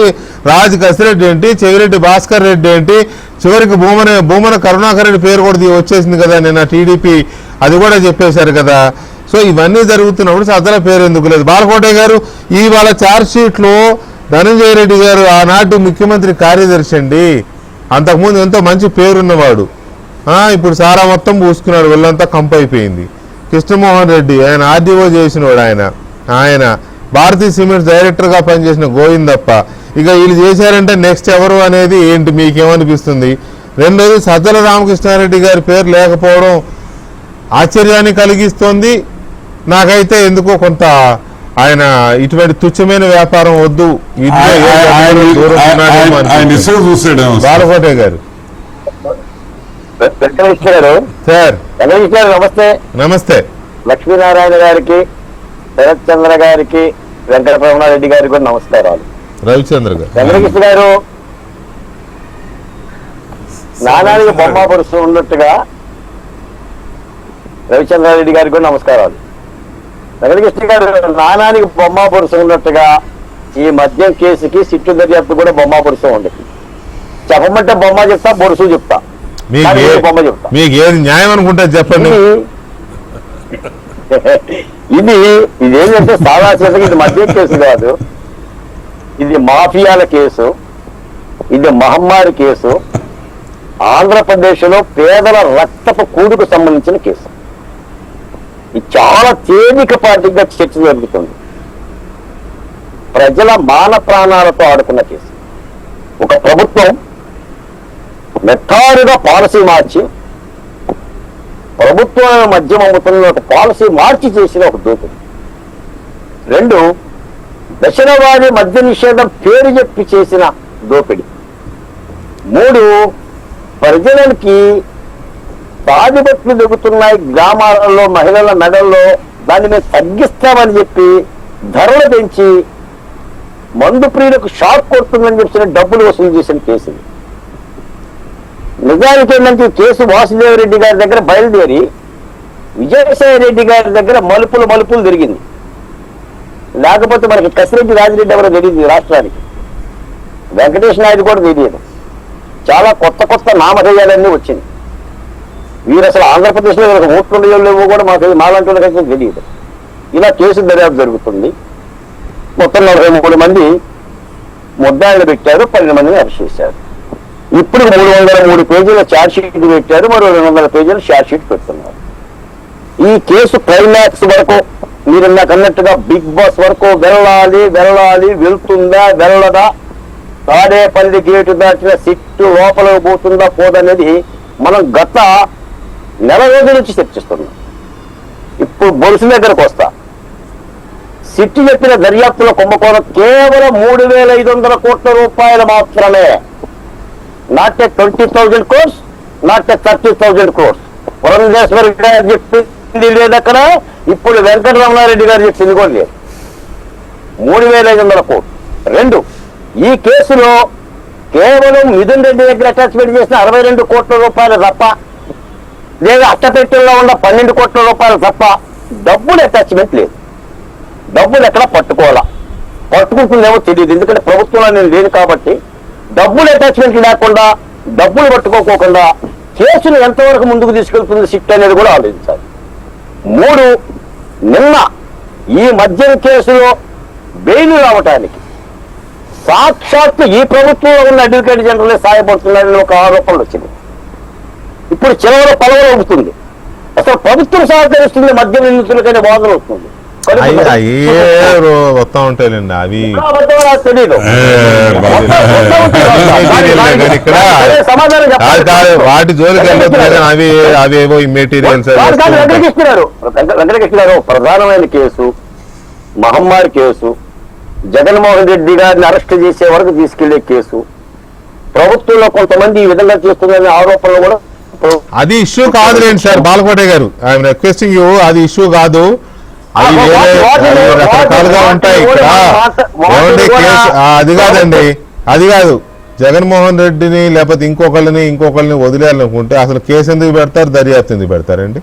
రాజ్ కసిరెడ్డి ఏంటి, చెవిరెడ్డి భాస్కర్ రెడ్డి ఏంటి, చివరికి భూమన కరుణాకర్ రెడ్డి పేరు కూడా వచ్చేసింది కదా నిన్న టీడీపీ, అది కూడా చెప్పేశారు కదా. సో ఇవన్నీ జరుగుతున్నప్పుడు సజ్జల పేరు ఎందుకు లేదు? బాలకోటయ్య గారు ఇవాళ ఛార్జ్ షీట్ లో ధనంజయ రెడ్డి గారు ఆనాటి ముఖ్యమంత్రి కార్యదర్శి అండి, అంతకుముందు ఎంతో మంచి పేరున్నవాడు, ఇప్పుడు సారా మొత్తం పూసుకున్నాడు, వెళ్ళంతా కంపు అయిపోయింది. కృష్ణమోహన్ రెడ్డి ఆయన ఆర్డీఓ చేసినవాడు, ఆయన భారతీయ సిమెంట్స్ డైరెక్టర్గా పనిచేసిన గోవిందప్ప. ఇక వీళ్ళు చేశారంటే నెక్స్ట్ ఎవరు అనేది ఏంటి మీకేమనిపిస్తుంది? రెండోది సజ్జల రామకృష్ణారెడ్డి గారి పేరు లేకపోవడం ఆశ్చర్యాన్ని కలిగిస్తోంది. నాకైతే ఎందుకో కొంత ఆయన ఇటువంటి తుచ్చమైన వ్యాపారం వద్దు, బాలకోటయ్య గారు. సార్ నమస్తే. నమస్తే. లక్ష్మీనారాయణ గారికి, శరత్ చంద్ర గారికి, వెంకటరమణారెడ్డి గారికి కూడా నమస్కారాలు. రవిచంద్ర గారు, వెంకటకృష్ణ గారు నానానికి బొమ్మ పరుస్తూ ఉన్నట్టుగా రవిచంద్రారెడ్డి గారికి కూడా నమస్కారాలు. వెంకటకృష్ణ గారు నానానికి బొమ్మ పరుస్తూ ఉన్నట్టుగా ఈ మద్యం కేసుకి సిట్టు దర్యాప్తు కూడా బొమ్మ పరుస్తూ ఉండదు. చెప్పమంటే బొమ్మ చెప్తా, బొరుసు చెప్తా, బొమ్మ చెప్తా. మీకు ఏది న్యాయం అనుకుంటే చెప్పండి. ఇదేంటంటే సాదాసీతగా ఇది మద్యం కేసు కాదు, ఇది మాఫియాల కేసు, ఇది మహమ్మారి కేసు, ఆంధ్రప్రదేశ్ లో పేదల రక్తపు కూడుకు సంబంధించిన కేసు. ఇది చాలా తేలికపాటిగా చర్చ జరుగుతుంది. ప్రజల మాన ప్రాణాలతో ఆడుకున్న కేసు. ఒక ప్రభుత్వం మెట్టారుగా పాలసీ మార్చి, ప్రభుత్వం మద్యం అమ్ముతున్న ఒక పాలసీ మార్చి చేసిన ఒక దోపిడీ. రెండు, దశలవారీ మద్య నిషేధం పేరు చెప్పి చేసిన దోపిడీ. మూడు, ప్రజలకి తాడిబట్లు దిగుతున్నాయి గ్రామాలలో, మహిళల మెడల్లో, దాన్ని మేము తగ్గిస్తామని చెప్పి ధరలు పెంచి మందు ప్రియులకు షాక్ కొడుతుందని చెప్పిన డబ్బులు వసూలు చేసిన కేసు. నిజానికి ఏంటంటే కేసు వాసుదేవరెడ్డి గారి దగ్గర బయలుదేరి విజయసాయి రెడ్డి గారి దగ్గర మలుపులు తిరిగింది. లేకపోతే మనకి కసిరెడ్డి రాజిరెడ్డి ఎవరో తెలియదు రాష్ట్రానికి, వెంకటేష్ నాయుడు కూడా తెలియదు. చాలా కొత్త నామధేయాలన్నీ వచ్చింది. వీరు అసలు ఆంధ్రప్రదేశ్లో వీళ్ళకి ఓట్లు లేవో కూడా మాలాంటి వాళ్ళకైతే తెలియదు. ఇలా కేసు దర్యాప్తు జరుగుతుంది. మొత్తం 43 మంది ముద్దాయిలు పెట్టారు, 12 మందిని అరెస్ట్ చేశారు. ఇప్పుడు 303 పేజీల ఛార్జ్ షీట్ పెట్టారు, మరో 200 పేజీల ఛార్జ్ షీట్ పెడుతున్నారు. ఈ కేసు క్లైమాక్స్ వరకు మీరు నాకన్నట్టుగా బిగ్ బాస్ వరకు వెళ్ళాలి, వెళ్తుందా వెళ్ళదా, తాడేపల్లి గేటు దాటిన సిట్టు లోపలికి పోతుందా పోదనేది మనం గత నెల రోజుల నుంచి చర్చిస్తున్నాం. ఇప్పుడు బొరుసు దగ్గరకు వస్తా. సిట్టు చెప్పిన దర్యాప్తుల కుంభకోణం కేవలం 3,500 కోట్ల రూపాయలు మాత్రమే. Not 20,000 crores, not 30,000 crores. Purandeswari గారు చెప్పింది లేదక్కడ, ఇప్పుడు వెంకటరమణారెడ్డి గారు చెప్పింది కూడా లేదు. 3,500 కోట్లు. రెండు, ఈ కేసులో కేవలం మిథున్ రెడ్డి దగ్గర అటాచ్మెంట్ చేసిన 62 కోట్ల రూపాయలు తప్ప, లేదా అట్టపెట్టెల్లో ఉన్న 12 కోట్ల రూపాయలు తప్ప డబ్బులు అటాచ్మెంట్ లేదు. డబ్బులు ఎక్కడ పట్టుకుంటుందేమో తెలియదు, ఎందుకంటే ప్రభుత్వంలో నేను లేను కాబట్టి. డబ్బులు అటాచ్మెంట్ లేకుండా, డబ్బులు పట్టుకోకుండా కేసును ఎంతవరకు ముందుకు తీసుకెళ్తుంది సిట్ అనేది కూడా ఆలోచించాలి. మూడు, నిన్న ఈ మద్యం కేసులో బెయిల్ రావటానికి సాక్షాత్తు ఈ ప్రభుత్వంలో ఉన్న అడ్వకేట్ జనరల్ సహాయపడుతున్నారని ఒక ఆరోపణలు వచ్చింది. ఇప్పుడు చివరి పలవలు అవుతుంది. అసలు ప్రభుత్వం సహకరిస్తుంది మద్యం నిందితులకనే వాదన వస్తుంది. వస్తా ఉంటాయండి అవి తెలీదు. వాటి జోలికి అవి అవేవో మెటీరియల్స్. వెంకటకృష్ణ గారు ప్రధానమైన కేసు మహమ్మారి కేసు, జగన్మోహన్ రెడ్డి గారిని అరెస్ట్ చేసే వరకు తీసుకెళ్లే కేసు, ప్రభుత్వంలో కొంతమంది ఈ విధంగా చేస్తుందనే ఆరోపణలు కూడా. అది ఇష్యూ కాదులేండి సార్ బాలకోటయ్య గారు, ఐఎమ్ రిక్వెస్టింగ్ యూ, అది ఇష్యూ కాదు. అవి రకరకాలుగా ఉంటాయి ఇక్కడ. ఏమండి కేసు అది కాదండి, అది కాదు. జగన్మోహన్ రెడ్డిని లేకపోతే ఇంకొకళ్ళని వదిలేయాలనుకుంటే అసలు కేసు ఎందుకు పెడతారు, దర్యాప్తు ఎందుకు పెడతారండి?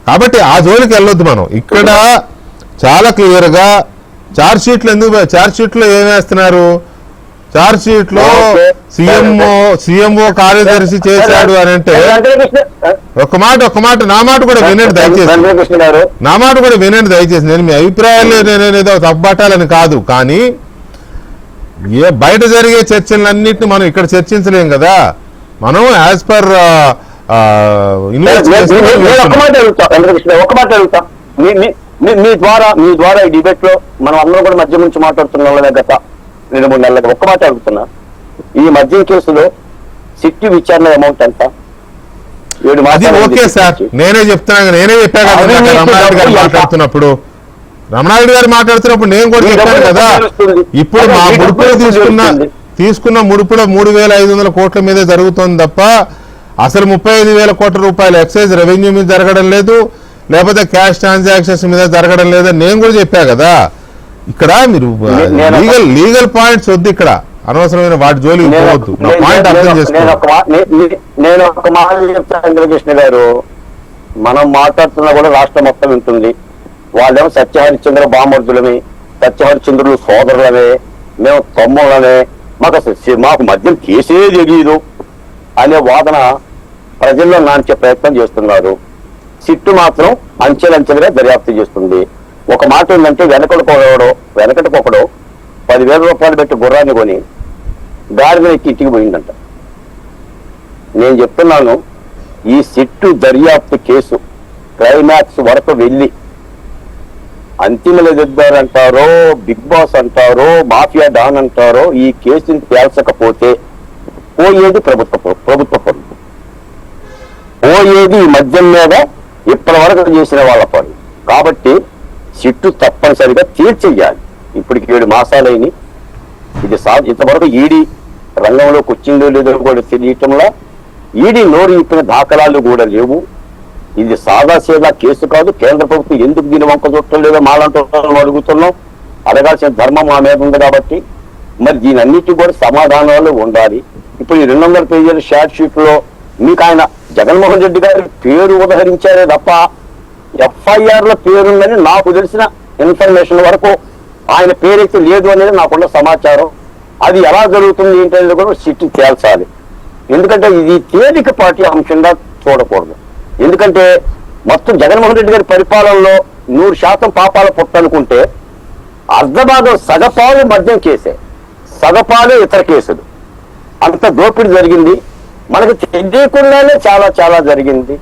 కాబట్టి ఆ జోలికి వెళ్ళొద్దు మనం. ఇక్కడ చాలా క్లియర్ గా ఛార్జ్ షీట్లో ఏం వేస్తున్నారు, ఛార్జ్ షీట్ లో సీఎంఓ కార్యదర్శి చేశాడు అని అంటే ఒక మాట నా మాట కూడా వినండి దయచేసి. నేను మీ అభిప్రాయాలు నేనేదో తప్పబట్టాలని కాదు, కానీ బయట జరిగే చర్చలన్నింటినీ మనం ఇక్కడ చర్చించలేం కదా. మనం యాజ్ పర్ మీ ద్వారా ఈ డిబేట్ లో మనం అందరం కూడా మద్యం నుంచి మాట్లాడుతున్నాం గత 2-3 నెలలుగా. ఒక్క మాట అడుగుతున్నా, ఈ మద్యం కేసులో సిట్టి విచారణ అమౌంట్ ఎంత? 7 మాసాలు. ఓకే సార్, నేనే చెప్పాను కదా రమణారెడ్డి గారు మాట్లాడుతున్నప్పుడు నేను కూడా చెప్పాను కదా. ఇప్పుడు మా ముడుపులు తీసుకున్న ముడుపులో 3,500 కోట్ల మీదే జరుగుతోంది తప్ప అసలు 35,000 కోట్ల రూపాయలు ఎక్సైజ్ రెవెన్యూ మీద జరగడం లేదు, లేకపోతే క్యాష్ ట్రాన్సాక్షన్స్ మీద జరగడం లేదని నేను కూడా చెప్పా కదా. ఇక్కడ మీరు లీగల్ పాయింట్స్ వద్దు, ఇక్కడ అనవసరమైన వాటి జోలికి పోవద్దు. నా పాయింట్ అర్థం చేసుకోండి. నేను ఒక మాట చెప్తాను చంద్రకృష్ణ గారు, మనం మాట్లాడుతున్నా కూడా రాష్ట్రం మొత్తం వింటుంది. వాళ్ళేమో సత్యహరిశ్చంద్ర బామర్దులమే, సత్యహరిశ్చంద్రులు సోదరులమే, మేము తమ్ముళ్ళమే, మాకు మద్యం కేసే తెలియదు అనే వాదన ప్రజల్లో నాంచే ప్రయత్నం చేస్తున్నారు. సిట్టు మాత్రం అంచెలంచెలుగా దర్యాప్తు చేస్తుంది. ఒక మాట ఏంటంటే వెనకటికొకడో 10,000 రూపాయలు పెట్టి గుర్రాన్ని కొని గాడిద ఎక్కి ఇంటికి పోయిందంట. నేను చెప్తున్నాను, ఈ సిట్టు దర్యాప్తు కేసు క్లైమాక్స్ వరకు వెళ్ళి అంతిమలు ఎదుర్దారంటారో, బిగ్ బాస్ అంటారో, మాఫియా డాన్ అంటారో, ఈ కేసుని తేల్చకపోతే పోయేది ప్రభుత్వ పనులు, పోయేది ఈ మద్యం మీద ఇప్పటి వరకు చేసిన వాళ్ళ పనులు. కాబట్టి సిట్టు తప్పనిసరిగా తీర్చేయాలి. ఇప్పటికి 7 మాసాలైంది. ఇది ఇంతవరకు ఈడీ రంగంలోకి వచ్చిందో లేదో కూడా తెలియటంలా, ఈడీ నోరు ఇప్పిన దాఖలాలు కూడా లేవు. ఇది సాదాసీదా కేసు కాదు. కేంద్ర ప్రభుత్వం ఎందుకు దీని వంక చూడటం లేదో మాలాంటి అడుగుతున్నాం. అడగాల్సిన ధర్మం మా మీద ఉంది కాబట్టి మరి దీని అన్నిటి కూడా సమాధానాలు ఉండాలి. ఇప్పుడు ఈ 200 పేజీల షార్ట్ షీట్ లో మీకు ఆయన జగన్మోహన్ రెడ్డి గారి పేరు ఉదహరించారే తప్ప ఎఫ్ఐఆర్ లో పేరుందని నాకు తెలిసిన ఇన్ఫర్మేషన్ వరకు ఆయన పేరైతే లేదు అనేది నాకున్న సమాచారం. అది ఎలా జరుగుతుంది ఏంటనేది కూడా సిట్టు తేల్చాలి. ఎందుకంటే ఇది తేలికపాటి అంశంగా చూడకూడదు. ఎందుకంటే మొత్తం జగన్మోహన్ రెడ్డి గారి పరిపాలనలో 100% పాపాల పుట్టనుకుంటే అర్ధభాగం సగపాలు మద్యం కేసే, సగపాలు ఇతర కేసులు. అంత దోపిడీ జరిగింది, మనకు తెలియకుండానే చాలా చాలా జరిగింది.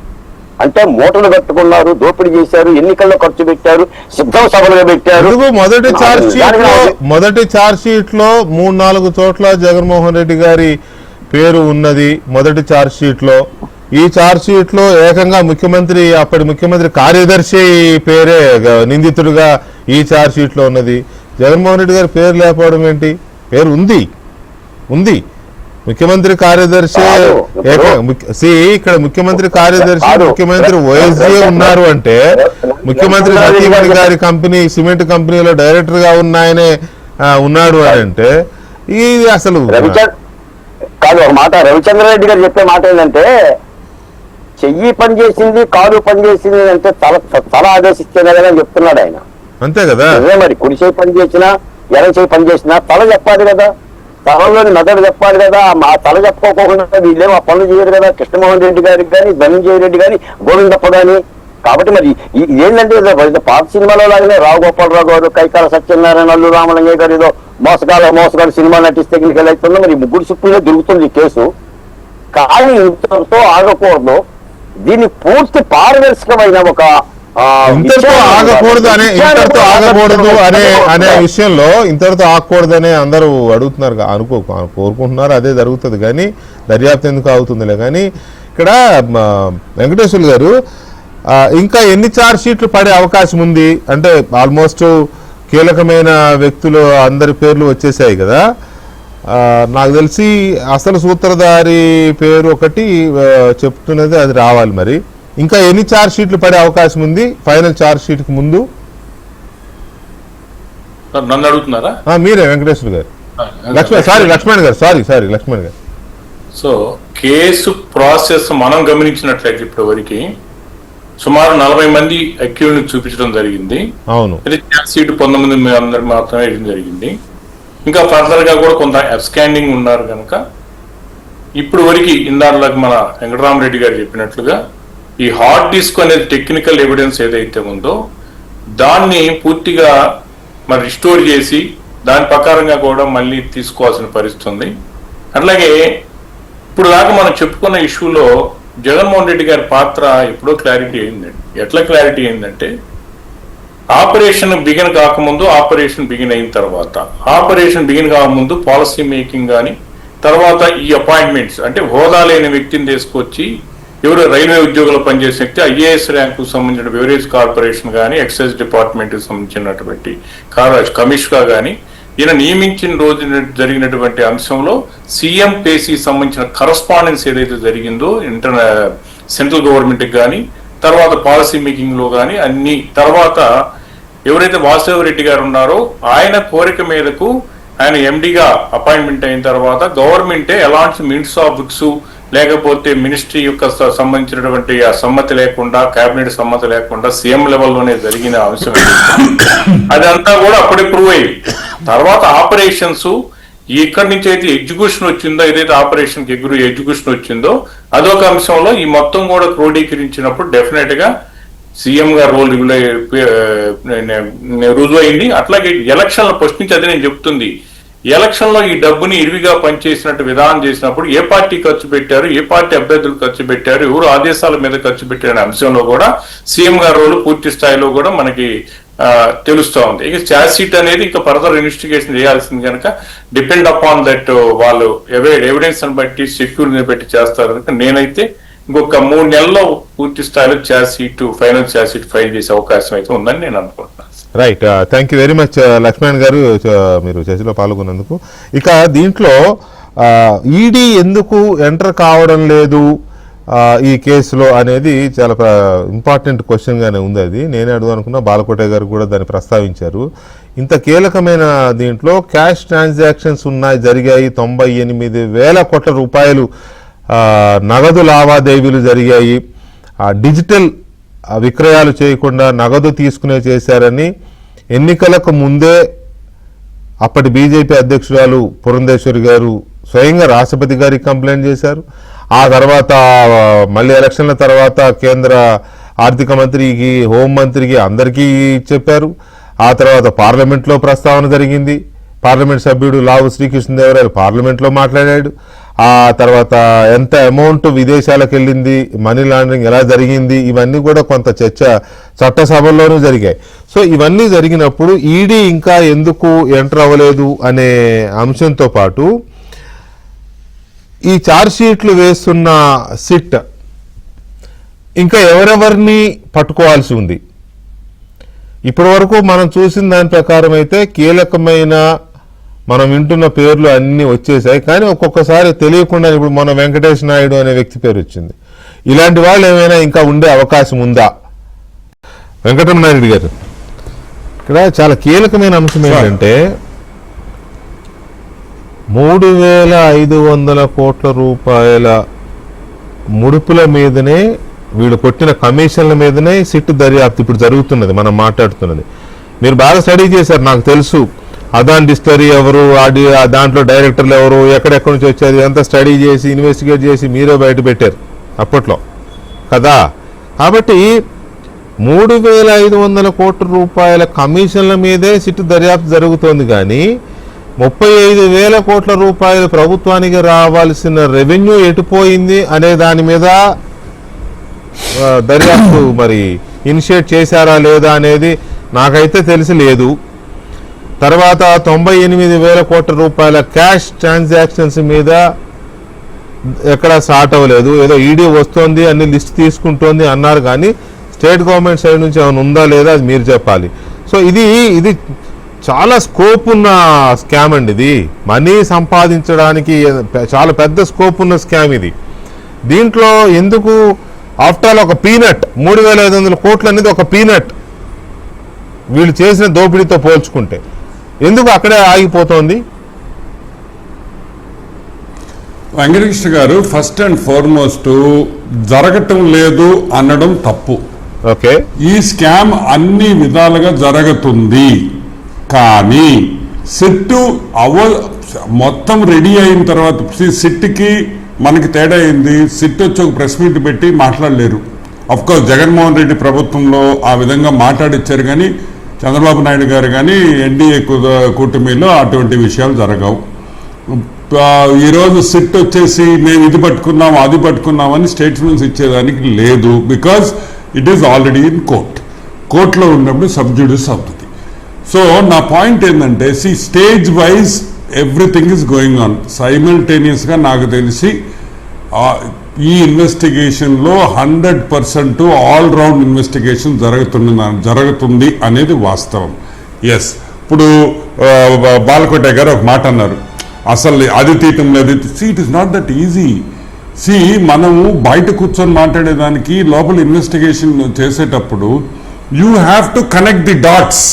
అంటే మూటలు కట్టుకున్నారు, దోపిడీ చేశారు, ఎన్నికల్లో ఖర్చు పెట్టారు, సిద్ధం సభలుగా పెట్టారు. మొదటి ఛార్జ్ షీట్ లో 3-4 చోట్ల జగన్మోహన్ రెడ్డి గారి పేరు ఉన్నది. మొదటి ఛార్జ్ షీట్ లో, ఈ ఛార్జ్ షీట్ లో ఏకంగా అప్పటి ముఖ్యమంత్రి కార్యదర్శి పేరే నిందితుడిగా ఈ ఛార్జ్ షీట్ లో ఉన్నది. జగన్మోహన్ రెడ్డి గారి పేరు లేకపోవడం ఏంటి? పేరు ఉంది. ముఖ్యమంత్రి కార్యదర్శి ఇక్కడ ముఖ్యమంత్రి కార్యదర్శి ముఖ్యమంత్రి వైఎస్జీ ఉన్నారు అంటే ముఖ్యమంత్రి సతీమణి గారి కంపెనీ సిమెంట్ కంపెనీలో డైరెక్టర్ గా ఉన్నాడు అని అంటే ఇది అసలు కాదు. ఒక మాట రవిచంద్రారెడ్డి గారు చెప్పే మాట ఏంటంటే, చెయ్యి పనిచేసింది, కాలు పనిచేసింది అంటే తల ఆదేశిస్తేనే కదా అని చెప్తున్నాడు ఆయన. అంతే కదా. అదే మరి కుడి చేయి పని చేసినా ఎడమ చేయి పని చేసినా తల చెప్పాలి కదా, తలలోని మెదడు చెప్పాలి కదా. మా తల చెప్పుకోకుండా వీళ్ళేమో ఆ పనులు చేయరు కదా. కృష్ణమోహన్ రెడ్డి గారికి కానీ, ధనంజయ రెడ్డి కానీ, గోవిందప్ప కానీ. కాబట్టి మరి ఏంటంటే పాత సినిమాలో లాగానే రావు గోపాలరావు గారు, కైకాల సత్యనారాయణ, అల్లు రామలింగయ్య గారు ఏదో మోసగాడు సినిమా నటిస్తే అవుతుందో మరి ముగ్గురు సిప్పుల్లో దొరుకుతుంది ఈ కేసు. కానీ ఇంతతో ఆగకూడదు. దీన్ని పూర్తి పారదర్శకమైన ఒక ఇంతటితో ఆగకూడదు అనే విషయంలో ఇంతటితో ఆగకూడదనే అందరూ అడుగుతున్నారు, కోరుకుంటున్నారు. అదే జరుగుతుంది కానీ దర్యాప్తు ఎందుకు ఆగుతుందిలే. కానీ ఇక్కడ వెంకటేశ్వర్లు గారు ఇంకా ఎన్ని ఛార్జ్ షీట్లు పడే అవకాశం ఉంది అంటే ఆల్మోస్ట్ కీలకమైన వ్యక్తులు అందరి పేర్లు వచ్చేసాయి కదా. నాకు తెలిసి అసలు సూత్రధారి పేరు ఒకటి చెప్తున్నది, అది రావాలి. మరి ఇంకా ఎన్ని ఛార్జ్ షీట్లు పడే అవకాశం ఉంది ఫైనల్ ఛార్జ్ షీట్ కి ముందు? నన్ను అడుగుతున్నారా? మీరే వెంకటేశ్వర గారు. లక్ష్మణ్ గారు. సో కేసు ప్రాసెస్ మనం గమనించినట్లయితే ఇప్పటి వరకు సుమారు 40 మంది అక్యూజ్డ్ చూపించడం జరిగింది. అవును. ఛార్జ్ షీట్ 19 అందరికి మాత్రమే వేయడం జరిగింది. ఇంకా ఫర్దర్ గా కూడా కొంత అబ్స్కాండింగ్ ఉన్నారు కనుక ఇప్పుడు వరకు ఇందాక మన వెంకటరామరెడ్డి గారు చెప్పినట్లుగా ఈ హార్డ్ డిస్క్ అనేది టెక్నికల్ ఎవిడెన్స్ ఏదైతే ఉందో దాన్ని పూర్తిగా మరి రిస్టోర్ చేసి దాని ప్రకారంగా కూడా మళ్ళీ తీసుకోవాల్సిన పరిస్థితి ఉంది. అట్లాగే ఇప్పుడు దాకా మనం చెప్పుకున్న ఇష్యూలో జగన్మోహన్ రెడ్డి గారి పాత్ర ఎప్పుడో క్లారిటీ అయిందండి. ఎట్లా క్లారిటీ అయిందంటే ఆపరేషన్ బిగిన్ కాకముందు, ఆపరేషన్ బిగిన్ అయిన తర్వాత, ఆపరేషన్ బిగిన్ కాకముందు పాలసీ మేకింగ్ కానీ, తర్వాత ఈ అపాయింట్మెంట్స్ అంటే హోదా లేని వ్యక్తిని తీసుకొచ్చి ఎవరు రైల్వే ఉద్యోగులు పనిచేసే వ్యక్తి ఐఏఎస్ ర్యాంకు సంబంధించిన బెవరేజ్ కార్పొరేషన్ కానీ, ఎక్సైజ్ డిపార్ట్మెంట్ కి సంబంధించినటువంటి కమిషనర్ కానీ ఈయన నియమించిన రోజు జరిగినటువంటి అంశంలో సీఎం పేసీ సంబంధించిన కరస్పాండెన్స్ ఏదైతే జరిగిందో సెంట్రల్ గవర్నమెంట్ కి కానీ, తర్వాత పాలసీ మేకింగ్ లో కానీ అన్ని, తర్వాత ఎవరైతే వాసుదేవరెడ్డి గారు ఉన్నారో ఆయన కోరిక మేరకు ఆయన ఎండిగా అపాయింట్మెంట్ అయిన తర్వాత గవర్నమెంటే ఎలాంటి మినిట్స్ ఆఫ్ బుక్స్ లేకపోతే మినిస్ట్రీ యొక్క సంబంధించినటువంటి ఆ సమ్మతి లేకుండా, కేబినెట్ సమ్మతి లేకుండా సీఎం లెవెల్లోనే జరిగిన అంశం అదంతా కూడా అప్పుడే ప్రూవ్ అయ్యింది. తర్వాత ఆపరేషన్స్ ఎక్కడి నుంచి అయితే ఎగ్జిక్యూషన్ వచ్చిందో, ఏదైతే ఆపరేషన్ కి ఎగ్జిక్యూషన్ వచ్చిందో అదొక అంశంలో ఈ మొత్తం కూడా క్రోడీకరించినప్పుడు డెఫినెట్ గా సీఎం గారు రోల్ రుజువైంది. అట్లాగే ఎలక్షన్ల ఫస్ట్ నుంచి అదే నేను చెప్తుంది, ఎలక్షన్ లో ఈ డబ్బుని ఇరివిగా పనిచేసినట్టు విధానం చేసినప్పుడు ఏ పార్టీ ఖర్చు పెట్టారు, ఏ పార్టీ అభ్యర్థులు ఖర్చు పెట్టారు, ఎవరు ఆదేశాల మీద ఖర్చు పెట్టారనే అంశంలో కూడా సీఎం గారి రోల్ పూర్తి స్థాయిలో కూడా మనకి తెలుస్తూ ఉంది. ఇక ఛార్జ్ షీట్ అనేది ఇంకా ఫర్దర్ ఇన్వెస్టిగేషన్ చేయాల్సింది కనుక డిపెండ్ అపాన్ దట్ వాళ్ళు ఎవిడెన్స్ ని బట్టి సెక్యూరిటీని బట్టి చేస్తారు కనుక నేనైతే ఇంకొక 3 నెలల్లో పూర్తి స్థాయిలో charge sheet, final charge sheet file చేసే అవకాశం అయితే ఉందని నేను అనుకుంటున్నాను. Right, thank you very much Lakshman గారు మీరు చర్చలో పాల్గొన్నందుకు. ఇక దీంట్లో ఈడీ ఎందుకు ఎంటర్ కావడం లేదు ఈ కేసులో అనేది చాలా ఇంపార్టెంట్ క్వశ్చన్ గానే ఉంది. అది నేనే అడుగు అనుకున్నా, బాలకోట గారు కూడా దాన్ని ప్రస్తావించారు. ఇంత కీలకమైన దీంట్లో క్యాష్ ట్రాన్సాక్షన్స్ జరిగాయి, 98,000 కోట్ల రూపాయలు నగదు లావాదేవీలు జరిగాయి, డిజిటల్ విక్రయాలు చేయకుండా నగదు తీసుకునే చేశారని ఎన్నికలకు ముందే అప్పటి బీజేపీ అధ్యక్షురాలు పురంధేశ్వరి గారు స్వయంగా రాష్ట్రపతి గారికి కంప్లైంట్ చేశారు. ఆ తర్వాత మళ్ళీ ఎలక్షన్ల తర్వాత కేంద్ర ఆర్థిక మంత్రికి, హోంమంత్రికి అందరికీ చెప్పారు. ఆ తర్వాత పార్లమెంట్లో ప్రస్తావన జరిగింది. పార్లమెంట్ సభ్యుడు లావు శ్రీకృష్ణదేవరాయలు పార్లమెంట్లో మాట్లాడాడు. ఆ తర్వాత ఎంత అమౌంట్ విదేశాలకు వెళ్ళింది, మనీ లాండరింగ్ ఎలా జరిగింది, ఇవన్నీ కూడా కొంత చర్చ చట్టసభల్లోనూ జరిగాయి. సో ఇవన్నీ జరిగినప్పుడు ఈడీ ఇంకా ఎందుకు ఎంటర్ అవ్వలేదు అనే అంశంతో పాటు ఈ ఛార్జ్ షీట్లు వేస్తున్న సిట్ ఇంకా ఎవరెవరిని పట్టుకోవాల్సి ఉంది. ఇప్పటి వరకు మనం చూసిన దాని ప్రకారం అయితే కీలకమైన మనం వింటున్న పేర్లు అన్నీ వచ్చేసాయి. కానీ ఒక్కొక్కసారి తెలియకుండా ఇప్పుడు మన వెంకటేష్ నాయుడు అనే వ్యక్తి పేరు వచ్చింది. ఇలాంటి వాళ్ళు ఏమైనా ఇంకా ఉండే అవకాశం ఉందా? వెంకటరమణారెడ్డి గారు, ఇక్కడ చాలా కీలకమైన అంశం ఏంటంటే 3,500 కోట్ల రూపాయల ముడుపుల మీదనే, వీళ్ళు కొట్టిన కమిషన్ల మీదనే సిట్ దర్యాప్తు ఇప్పుడు జరుగుతున్నది, మనం మాట్లాడుతున్నది. మీరు బాగా స్టడీ చేశారు, నాకు తెలుసు. అదాన్ డిస్టరీ ఎవరు, దాంట్లో డైరెక్టర్లు ఎవరు, ఎక్కడెక్కడి నుంచి వచ్చేది అంతా స్టడీ చేసి ఇన్వెస్టిగేట్ చేసి మీరే బయట పెట్టారు అప్పట్లో కదా. కాబట్టి 3,500 కోట్ల రూపాయల కమిషన్ల మీదే సిట్ దర్యాప్తు జరుగుతోంది. కానీ 35,000 కోట్ల రూపాయలు ప్రభుత్వానికి రావాల్సిన రెవెన్యూ ఎటుపోయింది అనే దాని మీద దర్యాప్తు మరి ఇనిషియేట్ చేశారా లేదా అనేది నాకైతే తెలిసి లేదు. తర్వాత 98,000 కోట్ల రూపాయల క్యాష్ ట్రాన్సాక్షన్స్ మీద ఎక్కడ స్టార్ట్ అవ్వలేదు. ఏదో ఈడీ వస్తోంది, అన్ని లిస్ట్ తీసుకుంటోంది అన్నారు. కానీ స్టేట్ గవర్నమెంట్ సైడ్ నుంచి ఏమైనా ఉందా లేదా అది మీరు చెప్పాలి. సో ఇది చాలా స్కోప్ ఉన్న స్కామ్ అండి. ఇది మనీ సంపాదించడానికి చాలా పెద్ద స్కోప్ ఉన్న స్కామ్ ఇది. దీంట్లో ఎందుకు ఆఫ్టర్ ఆల్ ఒక పీనట్, 3,500 కోట్లు అనేది ఒక పీనట్ వీళ్ళు చేసిన దోపిడీతో పోల్చుకుంటే. ఎందుకు అక్కడే ఆగిపోతోంది? వెంకటకృష్ణ గారు, ఫస్ట్ అండ్ ఫార్మోస్ట్ జరగటం లేదు అనడం తప్పు. ఓకే, ఈ స్కామ్ అన్ని విధాలుగా జరుగుతుంది. కానీ సిట్ మొత్తం రెడీ అయిన తర్వాత సిట్కి మనకి తేడా అయింది. సిట్ వచ్చి ఒక ప్రెస్ మీట్ పెట్టి మాట్లాడలేరు. అఫ్ కోర్స్ జగన్మోహన్ రెడ్డి ప్రభుత్వంలో ఆ విధంగా మాట్లాడిచ్చారు, కానీ చంద్రబాబు నాయుడు గారు కానీ ఎన్డీఏ కూటమిలో అటువంటి విషయాలు జరగవు. ఈరోజు సిట్ వచ్చేసి మేము ఇది పట్టుకున్నాం అది పట్టుకున్నామని స్టేట్మెంట్స్ ఇచ్చేదానికి లేదు. Because it is already in కోర్టులో ఉన్నప్పుడు సబ్జుడిస్ అవుతుంది. సో నా పాయింట్ ఏంటంటే, stage wise everything is going on సైమల్టేనియస్గా. నాకు తెలిసి ఈ ఇన్వెస్టిగేషన్లో 100% ఆల్ రౌండ్ ఇన్వెస్టిగేషన్ జరుగుతుంది అనేది వాస్తవం. ఎస్, ఇప్పుడు బాలకోట గారు ఒక మాట అన్నారు, అసలు అది తీయటం లేదు. It is not that easy. మనము బయట కూర్చొని మాట్లాడేదానికి లోపల ఇన్వెస్టిగేషన్ చేసేటప్పుడు you have to connect the dots.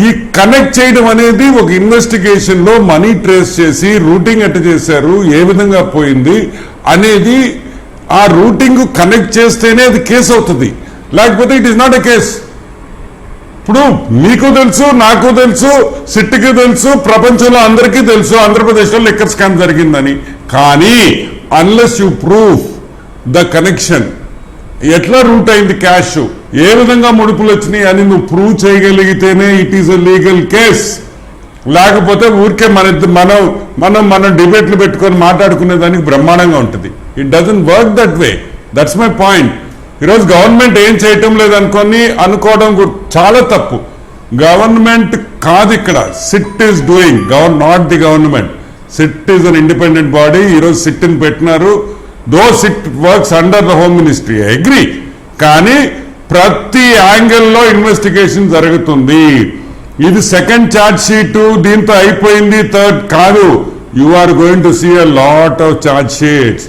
ఈ కనెక్ట్ చేయడం అనేది ఒక ఇన్వెస్టిగేషన్ లో మనీ ట్రేస్ చేసి రూటింగ్ ఎట్ట చేశారు, ఏ విధంగా పోయింది అనేది ఆ రూటింగ్ కనెక్ట్ చేస్తేనే అది కేసు అవుతుంది. లేకపోతే it is not a case. ఇప్పుడు మీకు తెలుసు, నాకు తెలుసు, సిట్కి తెలుసు, ప్రపంచంలో అందరికీ తెలుసు ఆంధ్రప్రదేశ్లో లిక్కర్ స్కామ్ జరిగిందని. కానీ unless you prove the connection, ఎట్లా రూట్ అయింది క్యాష్, ఏ విధంగా ముడుపులు వచ్చినాయి అని నువ్వు ప్రూవ్ చేయగలిగితేనే it is a legal case. లేకపోతే ఊరికే మనం డిబేట్లు పెట్టుకొని మాట్లాడుకునే దానికి బ్రహ్మాండంగా ఉంటుంది. It doesn't work that way. That's my point. ఈరోజు గవర్నమెంట్ ఏం చేయటం అనుకోవడం చాలా తప్పు. గవర్నమెంట్ కాదు ఇక్కడ, SIT is doing, not the government. SIT is an independent body. ఈరోజు సిట్ ని పెట్టినారు. Though SIT works under the home ministry, agree. కానీ ప్రతి యాంగిల్లో ఇన్వెస్టిగేషన్ జరుగుతుంది. ఇది సెకండ్ ఛార్జ్ షీట్, దీంతో అయిపోయింది, థర్డ్ కాదు. You are going to see a lot of charge sheets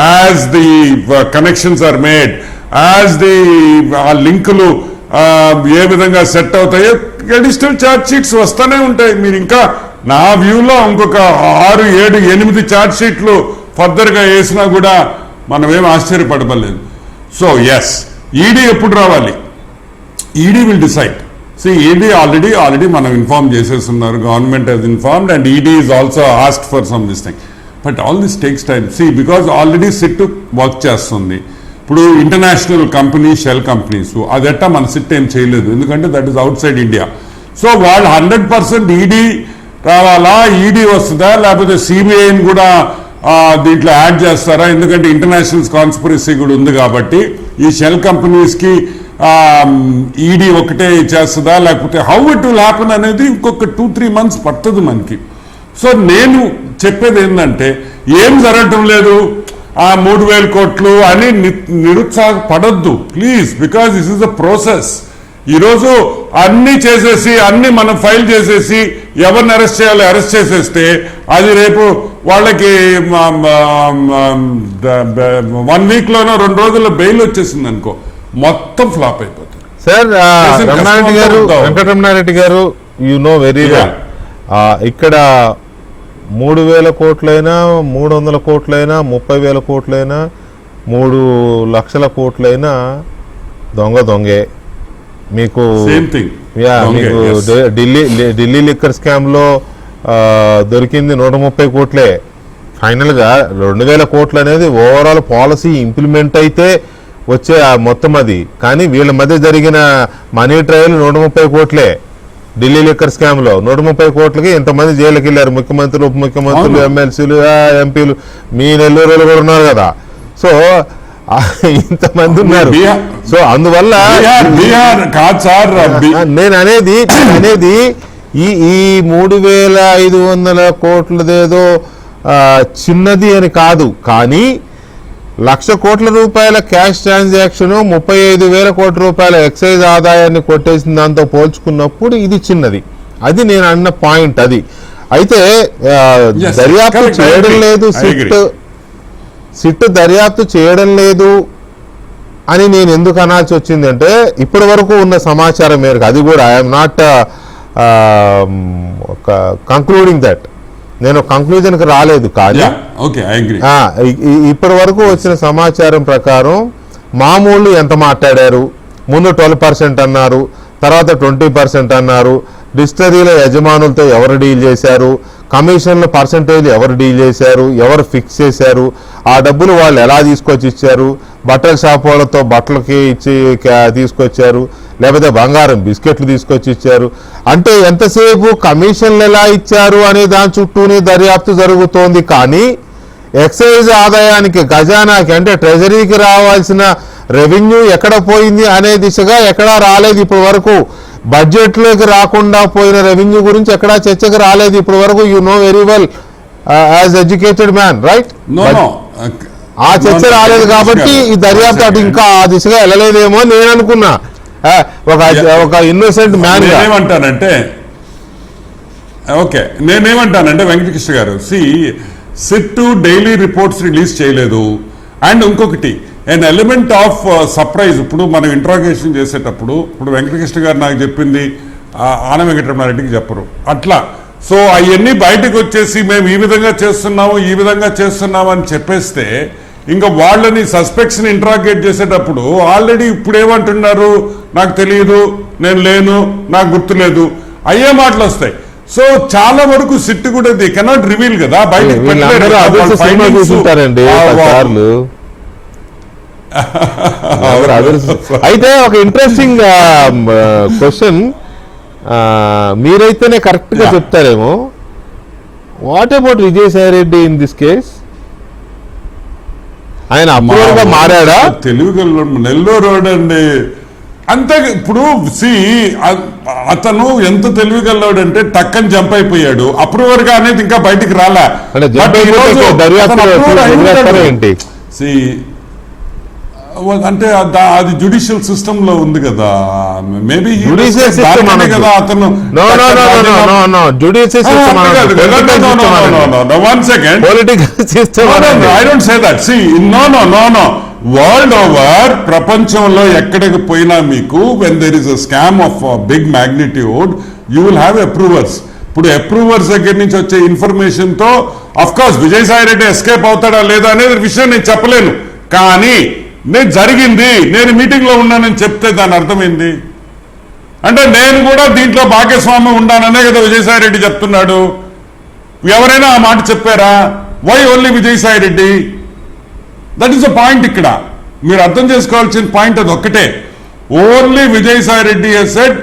as the connections are made, as the ఆ లింకులు ఏ విధంగా సెట్ అవుతాయో అడిషనల్ ఛార్జ్ షీట్స్ వస్తూనే ఉంటాయి. మీరు ఇంకా నా వ్యూలో ఇంకొక 6, 7, 8 ఛార్జ్ షీట్లు ఫర్దర్ గా వేసినా కూడా మనం ఏం ఆశ్చర్యపడలేదు. సో ఎస్, ఈడీ ఎప్పుడు రావాలి? ED will decide. ED already మనం ఇన్ఫార్మ్ చేసేస్తున్నారు. Government has informed and ED is also asked for some this thing. But all this takes time. Because already SIT work చేస్తుంది. ఇప్పుడు ఇంటర్నేషనల్ కంపెనీ, షెల్ కంపెనీస్, అదెట్టా మన సిట్ ఏం చేయలేదు, ఎందుకంటే that is out side India. So వాళ్ళు 100% ఈడీ రావాలా, ఈడీ వస్తుందా, లేకపోతే సిబిఐని కూడా దీంట్లో యాడ్ చేస్తారా? ఎందుకంటే ఇంటర్నేషనల్ కాన్స్పిరసీ కూడా ఉంది కాబట్టి ఈ షెల్ కంపెనీస్ కి ఈడీ ఒకటే చేస్తుందా, లేకపోతే హౌ ఇట్ విల్ హ్యాపన్ అనేది ఇంకొక 2-3 months పడుతుంది మనకి. సో నేను చెప్పేది ఏంటంటే, ఏం జరగటం లేదు, 3,000 కోట్లు అని నిరుత్సాహపడద్దు please, because this is a process. ఈరోజు అన్ని చేసేసి అన్ని మనం ఫైల్ చేసేసి ఎవరిని అరెస్ట్ చేయాలో అరెస్ట్ చేసేస్తే అది రేపు వాళ్ళకి 1 week లోనో 2 రోజుల్లో బెయిల్ వచ్చేసింది అనుకో, మొత్తం ఫ్లాప్ అయిపోతుంది. సార్ వెంకటరమణారెడ్డి గారు, యు నో వెరీ వెల్, ఇక్కడ 3,000 కోట్లైనా 300 కోట్లైనా 30,000 కోట్లైనా 3 లక్షల కోట్లైనా దొంగే. మీకు ఢిల్లీ లిక్కర్ స్కామ్ లో దొరికింది 130 కోట్లే. ఫైనల్ గా 2,000 కోట్లు అనేది ఓవరాల్ పాలసీ ఇంప్లిమెంట్ అయితే వచ్చే మొత్తం అది. కానీ వీళ్ళ మధ్య జరిగిన మనీ ట్రయల్ 130 కోట్లే. ఢిల్లీ లిక్కర్ స్కామ్ లో 130 కోట్లకి ఎంతమంది జైలుకి వెళ్ళారు, ముఖ్యమంత్రులు, ఉప ముఖ్యమంత్రులు, ఎమ్మెల్సీలు, ఎంపీలు, మీ నెల్లూరులో కూడా ఉన్నారు కదా. సో ఇంతమంది ఉన్నారు. సో అందువల్ల నేను అనేది ఈ 3,500 కోట్లదేదో చిన్నది అని కాదు, కానీ 1,00,000 కోట్ల రూపాయల క్యాష్ ట్రాన్సాక్షన్ 35,000 కోట్ల రూపాయల ఎక్సైజ్ ఆదాయాన్ని కొట్టేసిన దాంతో పోల్చుకున్నప్పుడు ఇది చిన్నది. అది నేను అన్న పాయింట్. అది అయితే దర్యాప్తు చేయడం లేదు, సిట్ దర్యాప్తు చేయడం లేదు అని నేను ఎందుకు అనాల్సి వచ్చిందంటే, ఇప్పటి వరకు ఉన్న సమాచారం మేరకు, అది కూడా ఐఎమ్ నాట్ ఒక కంక్లూడింగ్ దట్ నేను కంక్లూజన్కి రాలేదు కానీ ఓకే ఐ అగ్రీ. ఇప్పటి వరకు వచ్చిన సమాచారం ప్రకారం మామూలు ఎంత మాట్లాడారు, ముందు 12% అన్నారు, తర్వాత 20% అన్నారు, డిస్టరీల యజమానులతో ఎవరు డీల్ చేశారు, కమిషన్ల పర్సంటేజ్ ఎవరు డీల్ చేశారు, ఎవరు ఫిక్స్ చేశారు, ఆ డబ్బులు వాళ్ళు ఎలా తీసుకొచ్చి ఇచ్చారు, బట్టల షాప్ వాళ్ళతో బట్టలకి ఇచ్చి తీసుకొచ్చారు, లేకపోతే బంగారం బిస్కెట్లు తీసుకొచ్చి ఇచ్చారు, అంటే ఎంతసేపు కమిషన్లు ఎలా ఇచ్చారు అనే దాని చుట్టూనే దర్యాప్తు జరుగుతోంది. కానీ ఎక్సైజ్ ఆదాయానికి ఖజానాకి అంటే ట్రెజరీకి రావాల్సిన రెవెన్యూ ఎక్కడ పోయింది అనే దిశగా ఎక్కడా రాలేదు ఇప్పటి వరకు. బడ్జెట్లోకి రాకుండా పోయిన రెవెన్యూ గురించి ఎక్కడా చర్చకు రాలేదు ఇప్పటి వరకు. You know very well as educated man, right? ఆ చర్చ రాలేదు కాబట్టి ఈ దర్యాప్తు అటు ఇంకా ఆ దిశగా వెళ్ళలేదేమో నేను అనుకున్నా. ఒక ఇన్నోసెంట్ మ్యాన్ ఏమంటానంటే ఓకే నేనేమంటానంటే వెంకటకృష్ణ గారు సిట్ డైలీ రిపోర్ట్స్ రిలీజ్ చేయలేదు. అండ్ ఇంకొకటి an element of surprise. ఇప్పుడు మనం ఇంట్రాగేషన్ చేసేటప్పుడు ఇప్పుడు వెంకటకృష్ణ గారు నాకు చెప్పింది ఆన వెంకటరమణారెడ్డికి చెప్పరు అట్లా. సో అవన్నీ బయటకు వచ్చేసి మేము ఈ విధంగా చేస్తున్నాము అని చెప్పేస్తే ఇంకా వాళ్ళని సస్పెక్ట్స్ని ఇంట్రాగేట్ చేసేటప్పుడు ఆల్రెడీ ఇప్పుడు ఏమంటున్నారు, నాకు తెలియదు, నేను లేను, నాకు గుర్తులేదు, అయ్యే మాటలు వస్తాయి. సో చాలా వరకు సిట్ కూడా ది కెనాట్ రివీల్ కదా బయటకు. అయితే ఒక ఇంట్రెస్టింగ్ క్వశ్చన్ మీరైతేనే కరెక్ట్ గా చెప్తారేమో. What about Vijayasai Reddy in this case? ఆయన అప్రూవర్గా మారాడా? తెలుగు నెల్లూరు అండి అంతే. ఇప్పుడు అతను ఎంత తెలివిగల్లాడంటే టక్కని జంప్ అయిపోయాడు. అప్రూవర్ గా అనేది ఇంకా బయటికి రాలే. ఏంటి అంటే అది జ్యుడిషియల్ సిస్టమ్ లో ఉంది కదా. మేబీ కదా అతను వరల్డ్ ఓవర్ ప్రపంచంలో ఎక్కడికి పోయినా మీకు when there is a scam of big magnitude you will have approvers. ఇప్పుడు అప్రూవర్స్ దగ్గర నుంచి వచ్చే ఇన్ఫర్మేషన్ తో of course Vijayasai Reddy escape అవుతాడా లేదా అనేది విషయం నేను చెప్పలేను. కానీ నేను మీటింగ్ లో ఉన్నానని చెప్తే దాని అర్థమైంది అంటే నేను కూడా దీంట్లో భాగస్వామ్యం ఉండాననే కదా విజయసాయి రెడ్డి చెప్తున్నాడు. ఎవరైనా ఆ మాట చెప్పారా? Why only Vijayasai Reddy? That is the point. ఇక్కడ మీరు అర్థం చేసుకోవాల్సిన పాయింట్ అది ఒక్కటే. Only Vijayasai Reddy has said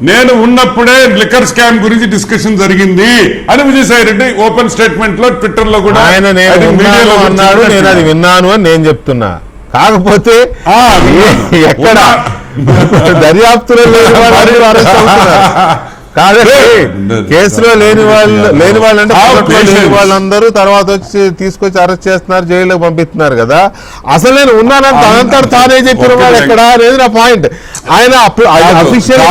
నేను ఉన్నప్పుడే లిక్కర్ స్కామ్ గురించి డిస్కషన్ జరిగింది అని విజయసాయి రెడ్డి ఓపెన్ స్టేట్మెంట్ లో ట్విట్టర్ లో కూడా ఆయన అన్నాడు. నేను అది విన్నాను అని నేను చెప్తున్నా. కాకపోతే ఎక్కడ దర్యాప్తులో కేసులో లేని వాళ్ళు అంటే వాళ్ళందరూ తర్వాత వచ్చి తీసుకొచ్చి అరెస్ట్ చేస్తున్నారు, జైల్లోకి పంపిస్తున్నారు కదా. అసలు నేను ఉన్నానంత అనంతరం తానే చెప్పిన వాడు ఎక్కడ అనేది నా పాయింట్. ఆయన అఫీషియల్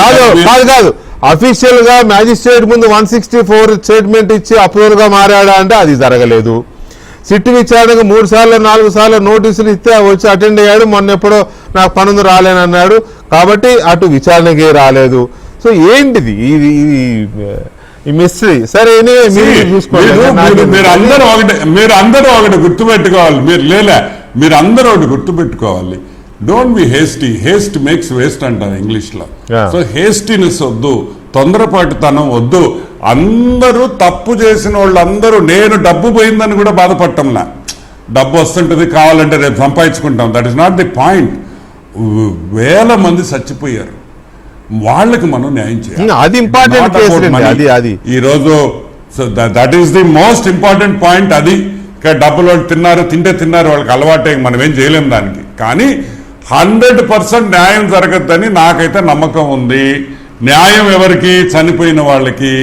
కాదు అఫీషియల్ గా మ్యాజిస్ట్రేట్ ముందు 164 స్టేట్మెంట్ ఇచ్చి అప్రూవల్ గా మారాడా అంటే అది జరగలేదు. సిట్ విచారణకు 3 సార్లు 4 సార్లు నోటీసులు ఇస్తే వచ్చి అటెండ్ అయ్యాడు. మొన్న ఎప్పుడో నాకు పనుంది రాలేనన్నాడు కాబట్టి అటు విచారణకి రాలేదు. సో ఏంటిది ఈ మిస్టరీ? సరే మీరందరూ ఒకటి గుర్తుపెట్టుకోవాలి. మీరందరూ ఒకటి గుర్తుపెట్టుకోవాలి. Don't be Heist makes waste అంటారు ఇంగ్లీష్ లో. సో హేస్టీనెస్ వద్దు, తొందరపాటుతనం వద్దు. అందరూ తప్పు చేసిన వాళ్ళందరూ నేను డబ్బు పోయిందని కూడా బాధపడటంలా. డబ్బు వస్తుంటది కావాలంటే రేపు సంపాదించుకుంటాం. That is not the point. వేల మంది చచ్చిపోయారు, వాళ్ళకి మనం న్యాయం చేయాలి. అది ఇంపార్టెంట్. ఈరోజు that is the most important point. అది డబ్బులు వాళ్ళు తిన్నారు, వాళ్ళకి అలవాటే, మనం ఏం చేయలేం దానికి. కానీ 100% న్యాయం జరగద్దని నాకైతే నమ్మకం ఉంది. న్యాయం ఎవరికి? చనిపోయిన వాళ్ళకి.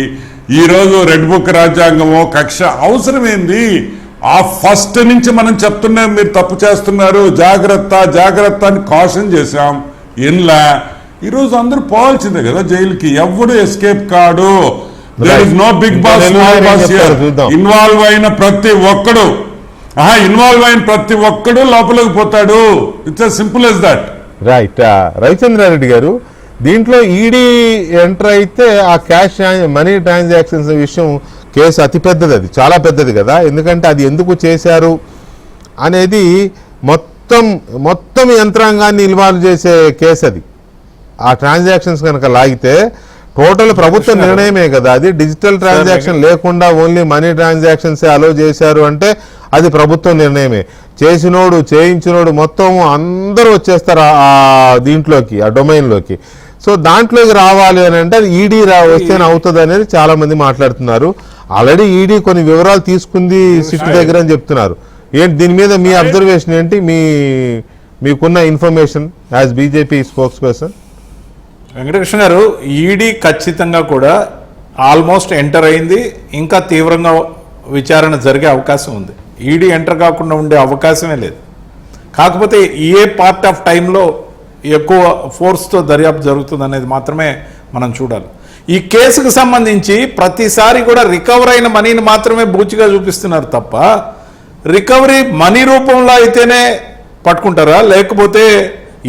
ఈరోజు రెడ్ బుక్ రాజ్యాంగమో కక్ష అవసరమేంది? ఆ ఫస్ట్ నుంచి మనం చెప్తున్నాం మీరు తప్పు చేస్తున్నారు, జాగ్రత్త అని కాషన్ చేశాం. ఇన్లా ఈరోజు అందరూ పోవాల్సిందే కదా జైలుకి. ఎవడు ఎస్కేప్ కాడు. There is no big boss, small boss here. Involve అయిన ప్రతి ఒక్కడు లోపలికి పోతాడు. It's as simple as that. Right. Ravichandra Reddy గారు, దీంట్లో ఈడీ ఎంటర్ అయితే ఆ క్యాష్ మనీ ట్రాన్సాక్షన్స్ విషయం కేసు అతి పెద్దది, అది చాలా పెద్దది కదా. ఎందుకంటే అది ఎందుకు చేశారు అనేది మొత్తం యంత్రాంగాన్ని ఇన్వాల్వ్ చేసే కేసు అది. ఆ ట్రాన్సాక్షన్స్ కనుక లాగితే టోటల్ ప్రభుత్వ నిర్ణయమే కదా అది. డిజిటల్ ట్రాన్సాక్షన్ లేకుండా ఓన్లీ మనీ ట్రాన్సాక్షన్స్ అలో చేశారు అంటే అది ప్రభుత్వ నిర్ణయమే. చేసినోడు చేయించినోడు మొత్తం అందరూ వచ్చేస్తారు ఆ దీంట్లోకి, ఆ డొమైన్లోకి. సో దాంట్లోకి రావాలి అని అంటే అది ఈడీ వస్తేనే అవుతుంది అనేది చాలా మంది మాట్లాడుతున్నారు. ఆల్రెడీ ఈడీ కొన్ని వివరాలు తీసుకుంది సిట్ దగ్గర అని చెప్తున్నారు. ఏంటి దీని మీద మీ అబ్జర్వేషన్ ఏంటి, మీకున్న information as BJP spokes person? Venkatakrishna గారు, ఈడీ ఖచ్చితంగా కూడా ఆల్మోస్ట్ ఎంటర్ అయింది. ఇంకా తీవ్రంగా విచారణ జరిగే అవకాశం ఉంది. ఈడీ ఎంటర్ కాకుండా ఉండే అవకాశమే లేదు. కాకపోతే ఏ పార్ట్ ఆఫ్ టైంలో ఎక్కువ ఫోర్స్తో దర్యాప్తు జరుగుతుంది అనేది మాత్రమే మనం చూడాలి. ఈ కేసుకు సంబంధించి ప్రతిసారి కూడా రికవర్ అయిన మనీని మాత్రమే బూచిగా చూపిస్తున్నారు తప్ప రికవరీ మనీ రూపంలో అయితేనే పట్టుకుంటారా, లేకపోతే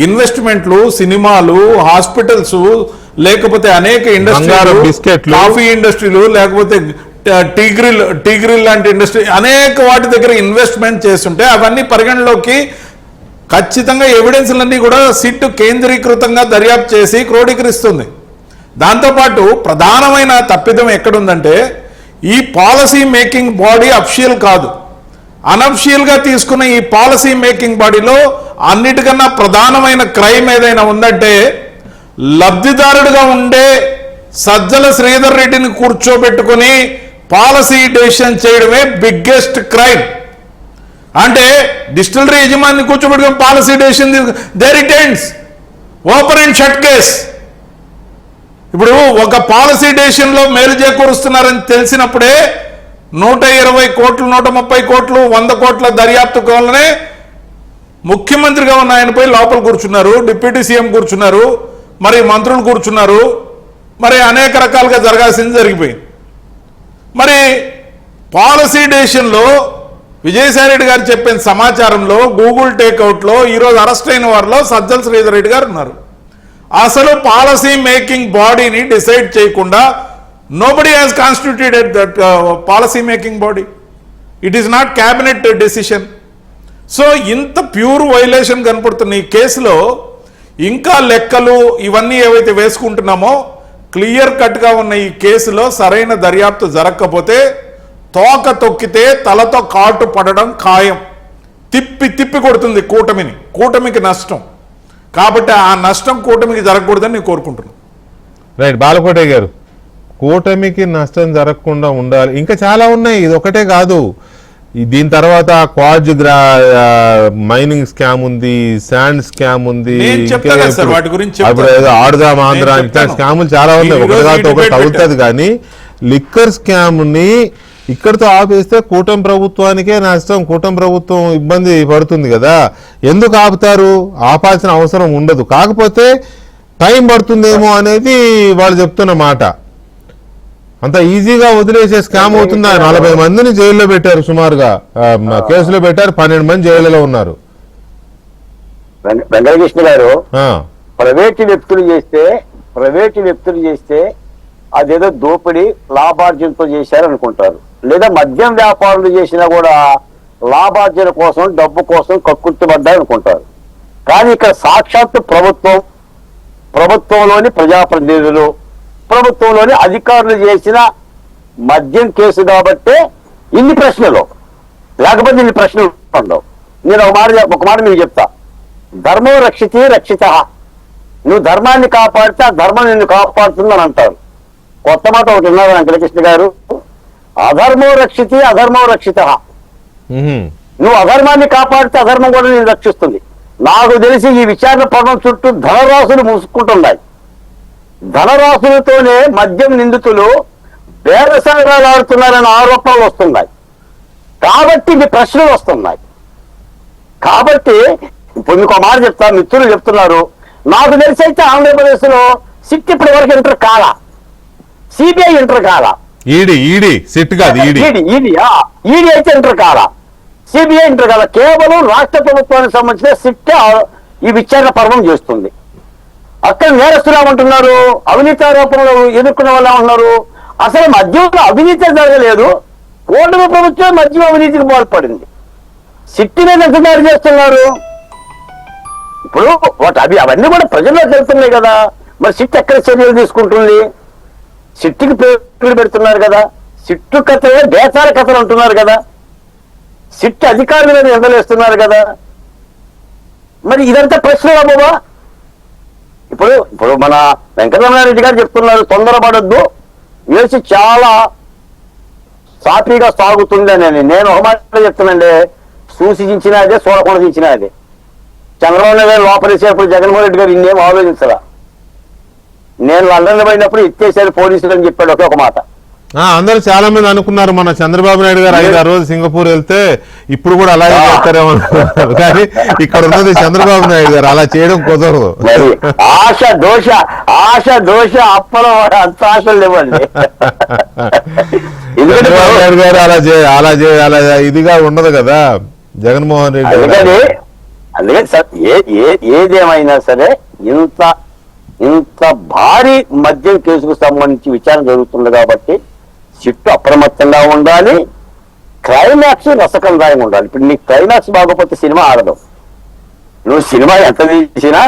ఇన్వెస్ట్మెంట్లు, సినిమాలు, హాస్పిటల్స్, లేకపోతే అనేక ఇండస్ట్రీలు, కాఫీ ఇండస్ట్రీలు, లేకపోతే టీ గ్రిల్ లాంటి ఇండస్ట్రీ అనేక వాటి దగ్గర ఇన్వెస్ట్మెంట్ చేస్తుంటే అవన్నీ పరిగణలోకి ఖచ్చితంగా ఎవిడెన్స్లన్నీ కూడా సిట్ కేంద్రీకృతంగా దర్యాప్తు చేసి క్రోడీకరిస్తుంది. దాంతోపాటు ప్రధానమైన తప్పిదం ఎక్కడుందంటే ఈ పాలసీ మేకింగ్ బాడీ అఫిషియల్ కాదు, అనఫిషియల్గా తీసుకున్న ఈ పాలసీ మేకింగ్ బాడీలో అన్నిటికన్నా ప్రధానమైన క్రైమ్ ఏదైనా ఉందంటే లబ్ధిదారుడిగా ఉండే సజ్జల శ్రీధర్ రెడ్డిని కూర్చోబెట్టుకుని పాలసీ డెసిషన్ చేయడమే బిగ్గెస్ట్ క్రైమ్. అంటే డిస్టిలరీ యజమాని కూర్చోబెట్టుకుని policy decision there it ends, open and shut case. ఇప్పుడు ఒక పాలసీ డెసిషన్లో మేలు చేకూరుస్తున్నారని తెలిసినప్పుడే 120 కోట్లు, 130 కోట్లు, 100 కోట్ల దర్యాప్తు వల్లనే ముఖ్యమంత్రిగా ఉన్న ఆయనపై లోపల కూర్చున్నారు, డిప్యూటీ సీఎం కూర్చున్నారు, మరి మంత్రులు కూర్చున్నారు, మరి అనేక రకాలుగా జరగాల్సింది జరిగిపోయింది. మరి పాలసీ డెసిషన్లో విజయసాయిరెడ్డి గారు చెప్పిన సమాచారంలో గూగుల్ టేక్అవుట్లో ఈరోజు అరెస్ట్ అయిన వారిలో సజ్జల శ్రీధర్ రెడ్డి గారు ఉన్నారు. అసలు పాలసీ మేకింగ్ బాడీని డిసైడ్ చేయకుండా nobody has constituted that policy making body. It is not cabinet decision. So ఇంత ప్యూర్ వైలేషన్ కనపడుతున్న ఈ కేసులో ఇంకా లెక్కలు ఇవన్నీ ఏవైతే వేసుకుంటున్నామో క్లియర్ కట్గా ఉన్న ఈ కేసులో సరైన దర్యాప్తు జరగకపోతే తోక తొక్కితే తలతో కాటు పడడం ఖాయం. తిప్పి కొడుతుంది కూటమికి నష్టం. కాబట్టి ఆ నష్టం కూటమికి జరగకూడదని నేను కోరుకుంటున్నాను. రైట్, బాలకోటయ్య గారు, కూటమికి నష్టం జరగకుండా ఉండాలి. ఇంకా చాలా ఉన్నాయి, ఇది ఒకటే కాదు. దీని తర్వాత క్వాజ్ మైనింగ్ స్కామ్ ఉంది, శాండ్ స్కామ్ ఉంది, ఆడుదాం ఆంధ్ర, ఇట్లా స్కాములు చాలా ఉన్నాయి. ఒకటి తగ్గుతుంది. కానీ లిక్కర్ స్కామ్ ని ఇక్కడితో ఆపేస్తే కూటమి ప్రభుత్వానికే నష్టం, కూటమి ప్రభుత్వం ఇబ్బంది పడుతుంది కదా. ఎందుకు ఆపుతారు? ఆపాల్సిన అవసరం ఉండదు. కాకపోతే టైం పడుతుందేమో అనేది వాళ్ళు చెప్తున్న మాట. అంత ఈజీగా వదిలేసే స్కామ్ అవుతుందా? 40 మందిని జైల్లో పెట్టారు, సుమారుగా కేసులో పెట్టారు, 12 మంది జైలులో ఉన్నారు. వెంకటకృష్ణ గారు, ప్రైవేటు వ్యక్తులు చేస్తే అదేదో దోపిడీ లాభార్జనతో చేశారనుకుంటారు. లేదా మద్యం వ్యాపారులు చేసినా కూడా లాభార్జన కోసం, డబ్బు కోసం కక్కుర్తిపడ్డారనుకుంటారు. కానీ ఇక్కడ సాక్షాత్తు ప్రభుత్వంలోని ప్రజాప్రతినిధులు, ప్రభుత్వంలోని అధికారులు చేసిన మద్యం కేసు కాబట్టే ఇన్ని ప్రశ్నలు, లేకపోతే ఇన్ని ప్రశ్నలు ఉండవు. నేను ఒక మాట మీకు చెప్తా. ధర్మం రక్షితే రక్షిత. నువ్వు ధర్మాన్ని కాపాడితే ఆ ధర్మం నిన్ను కాపాడుతుందని అంటారు. కొత్త మాట ఒకటి ఉన్నారు వెంకటకృష్ణ గారు, అధర్మం రక్షితే అధర్మం రక్షిత. నువ్వు అధర్మాన్ని కాపాడితే అధర్మం కూడా నేను రక్షిస్తుంది. నాకు తెలిసి ఈ విచారణ పర్వం చుట్టూ ధనరాశులు మూసుకుంటున్నాయి. ధనరాశులతోనే మద్యం నిందితులు బేరసారాలు ఆడుతున్నారనే ఆరోపణలు వస్తున్నాయి. కాబట్టి ఇవి ప్రశ్నలు వస్తున్నాయి. కాబట్టి ఇప్పుడు మీకు ఒక మాట చెప్తా, మిత్రులు చెప్తున్నారు. నాకు తెలిసి అయితే ఆంధ్రప్రదేశ్ లో సిట్ ఇప్పటి వరకు ఎంటర్ కాలా, సిబిఐ ఎంటర్ కాలా, ఈడీ అయితే ఎంటర్ కాలా, సిబిఐ ఎంటర్ కాలా. కేవలం రాష్ట్ర ప్రభుత్వానికి సంబంధించిన సిట్ ఈ విచారణ పర్వం చేస్తుంది. అక్కడ నేరస్తురామంటున్నారు, అవినీతి ఆరోపణలు ఎదుర్కొన్న వాళ్ళు ఏమంటున్నారు, అసలు మద్యంలో అవినీతి జరగలేదు, కూటమి ప్రభుత్వం మద్యం అవినీతికి పాల్పడింది. సిట్టి మీద ఎంత దాడి చేస్తున్నారు? ఇప్పుడు అవన్నీ కూడా ప్రజల్లో తెలుస్తున్నాయి కదా. మరి సిట్ ఎక్కడ చర్యలు తీసుకుంటుంది? సిట్టికి పేరు పెడుతున్నారు కదా, సిట్టు కథలే బేతాల కథలు అంటున్నారు కదా, సిట్ అధికారుల మీద నిందలేస్తున్నారు కదా. మరి ఇదంతా ప్రశ్న బాబా. ఇప్పుడు మన వెంకటరమణారెడ్డి గారు చెప్తున్నారు, తొందరపడద్దు, వేసి చాలా సాఫీగా సాగుతుంది అని. నేను ఒక మాట చెప్తున్నాండి, సూచించినా అదే, చూడకుండా చించినా అదే. చంద్రబాబు నాయుడు గారు లోపలేసేటప్పుడు జగన్మోహన్ రెడ్డి గారు ఇన్నేం ఆలోచించరా. నేను లండన్ పోయినప్పుడు ఎత్తేసారు పోలీసులు అని చెప్పాడు ఒకే ఒక మాట. అందరూ చాలా మంది అనుకున్నారు మన చంద్రబాబు నాయుడు గారు 5-6 రోజులు సింగపూర్ వెళ్తే ఇప్పుడు కూడా అలాగే చేస్తారేమో అనుకున్నారు. కానీ ఇక్కడ ఉన్నది చంద్రబాబు నాయుడు గారు, అలా చేయడం కుదరదు. ఆశ దోష అప్పలో అంత ఆశలు లేవండి. చంద్రబాబు నాయుడు గారు అలా ఇదిగా ఉండదు కదా జగన్మోహన్ రెడ్డి. అందుకని సార్ ఏదేమైనా సరే ఇంత భారీ మద్యం కేసుకు సంబంధించి విచారణ జరుగుతుంది కాబట్టి సిట్టు అప్రమత్తంగా ఉండాలి, క్లైమాక్స్ రసకందాయంగా ఉండాలి. ఇప్పుడు నీకు క్లైమాక్స్ బాగోపోతే సినిమా ఆడదు. నువ్వు సినిమా ఎంత తీసినా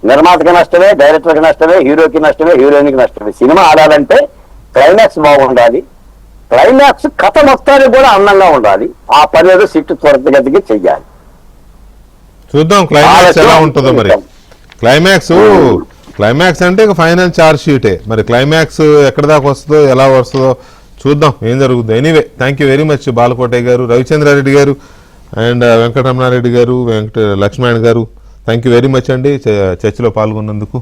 నిర్మాతకి నష్టమే, డైరెక్టర్కి నష్టమే, హీరోకి నష్టమే, హీరోయిన్కి నష్టమే. సినిమా ఆడాలంటే క్లైమాక్స్ బాగుండాలి, క్లైమాక్స్ కథ మొత్తానికి కూడా అందంగా ఉండాలి. ఆ పని ఏదో సిట్టు త్వరితగతిగా చెయ్యాలి. చూద్దాం క్లైమాక్స్ ఎలా ఉంటుందో. మరి క్లైమాక్స్ అంటే ఇక ఫైనల్ ఛార్జ్ షీటే. మరి క్లైమాక్స్ ఎక్కడి దాకా వస్తుందో, ఎలా వస్తుందో చూద్దాం, ఏం జరుగుతుందో. Anyway, thank you very much Balakotaiah గారు, రవిచంద్రారెడ్డి గారు అండ్ వెంకటరమణారెడ్డి గారు, లక్ష్మణ్ గారు, థ్యాంక్ యూ వెరీ మచ్ అండి చర్చలో పాల్గొన్నందుకు.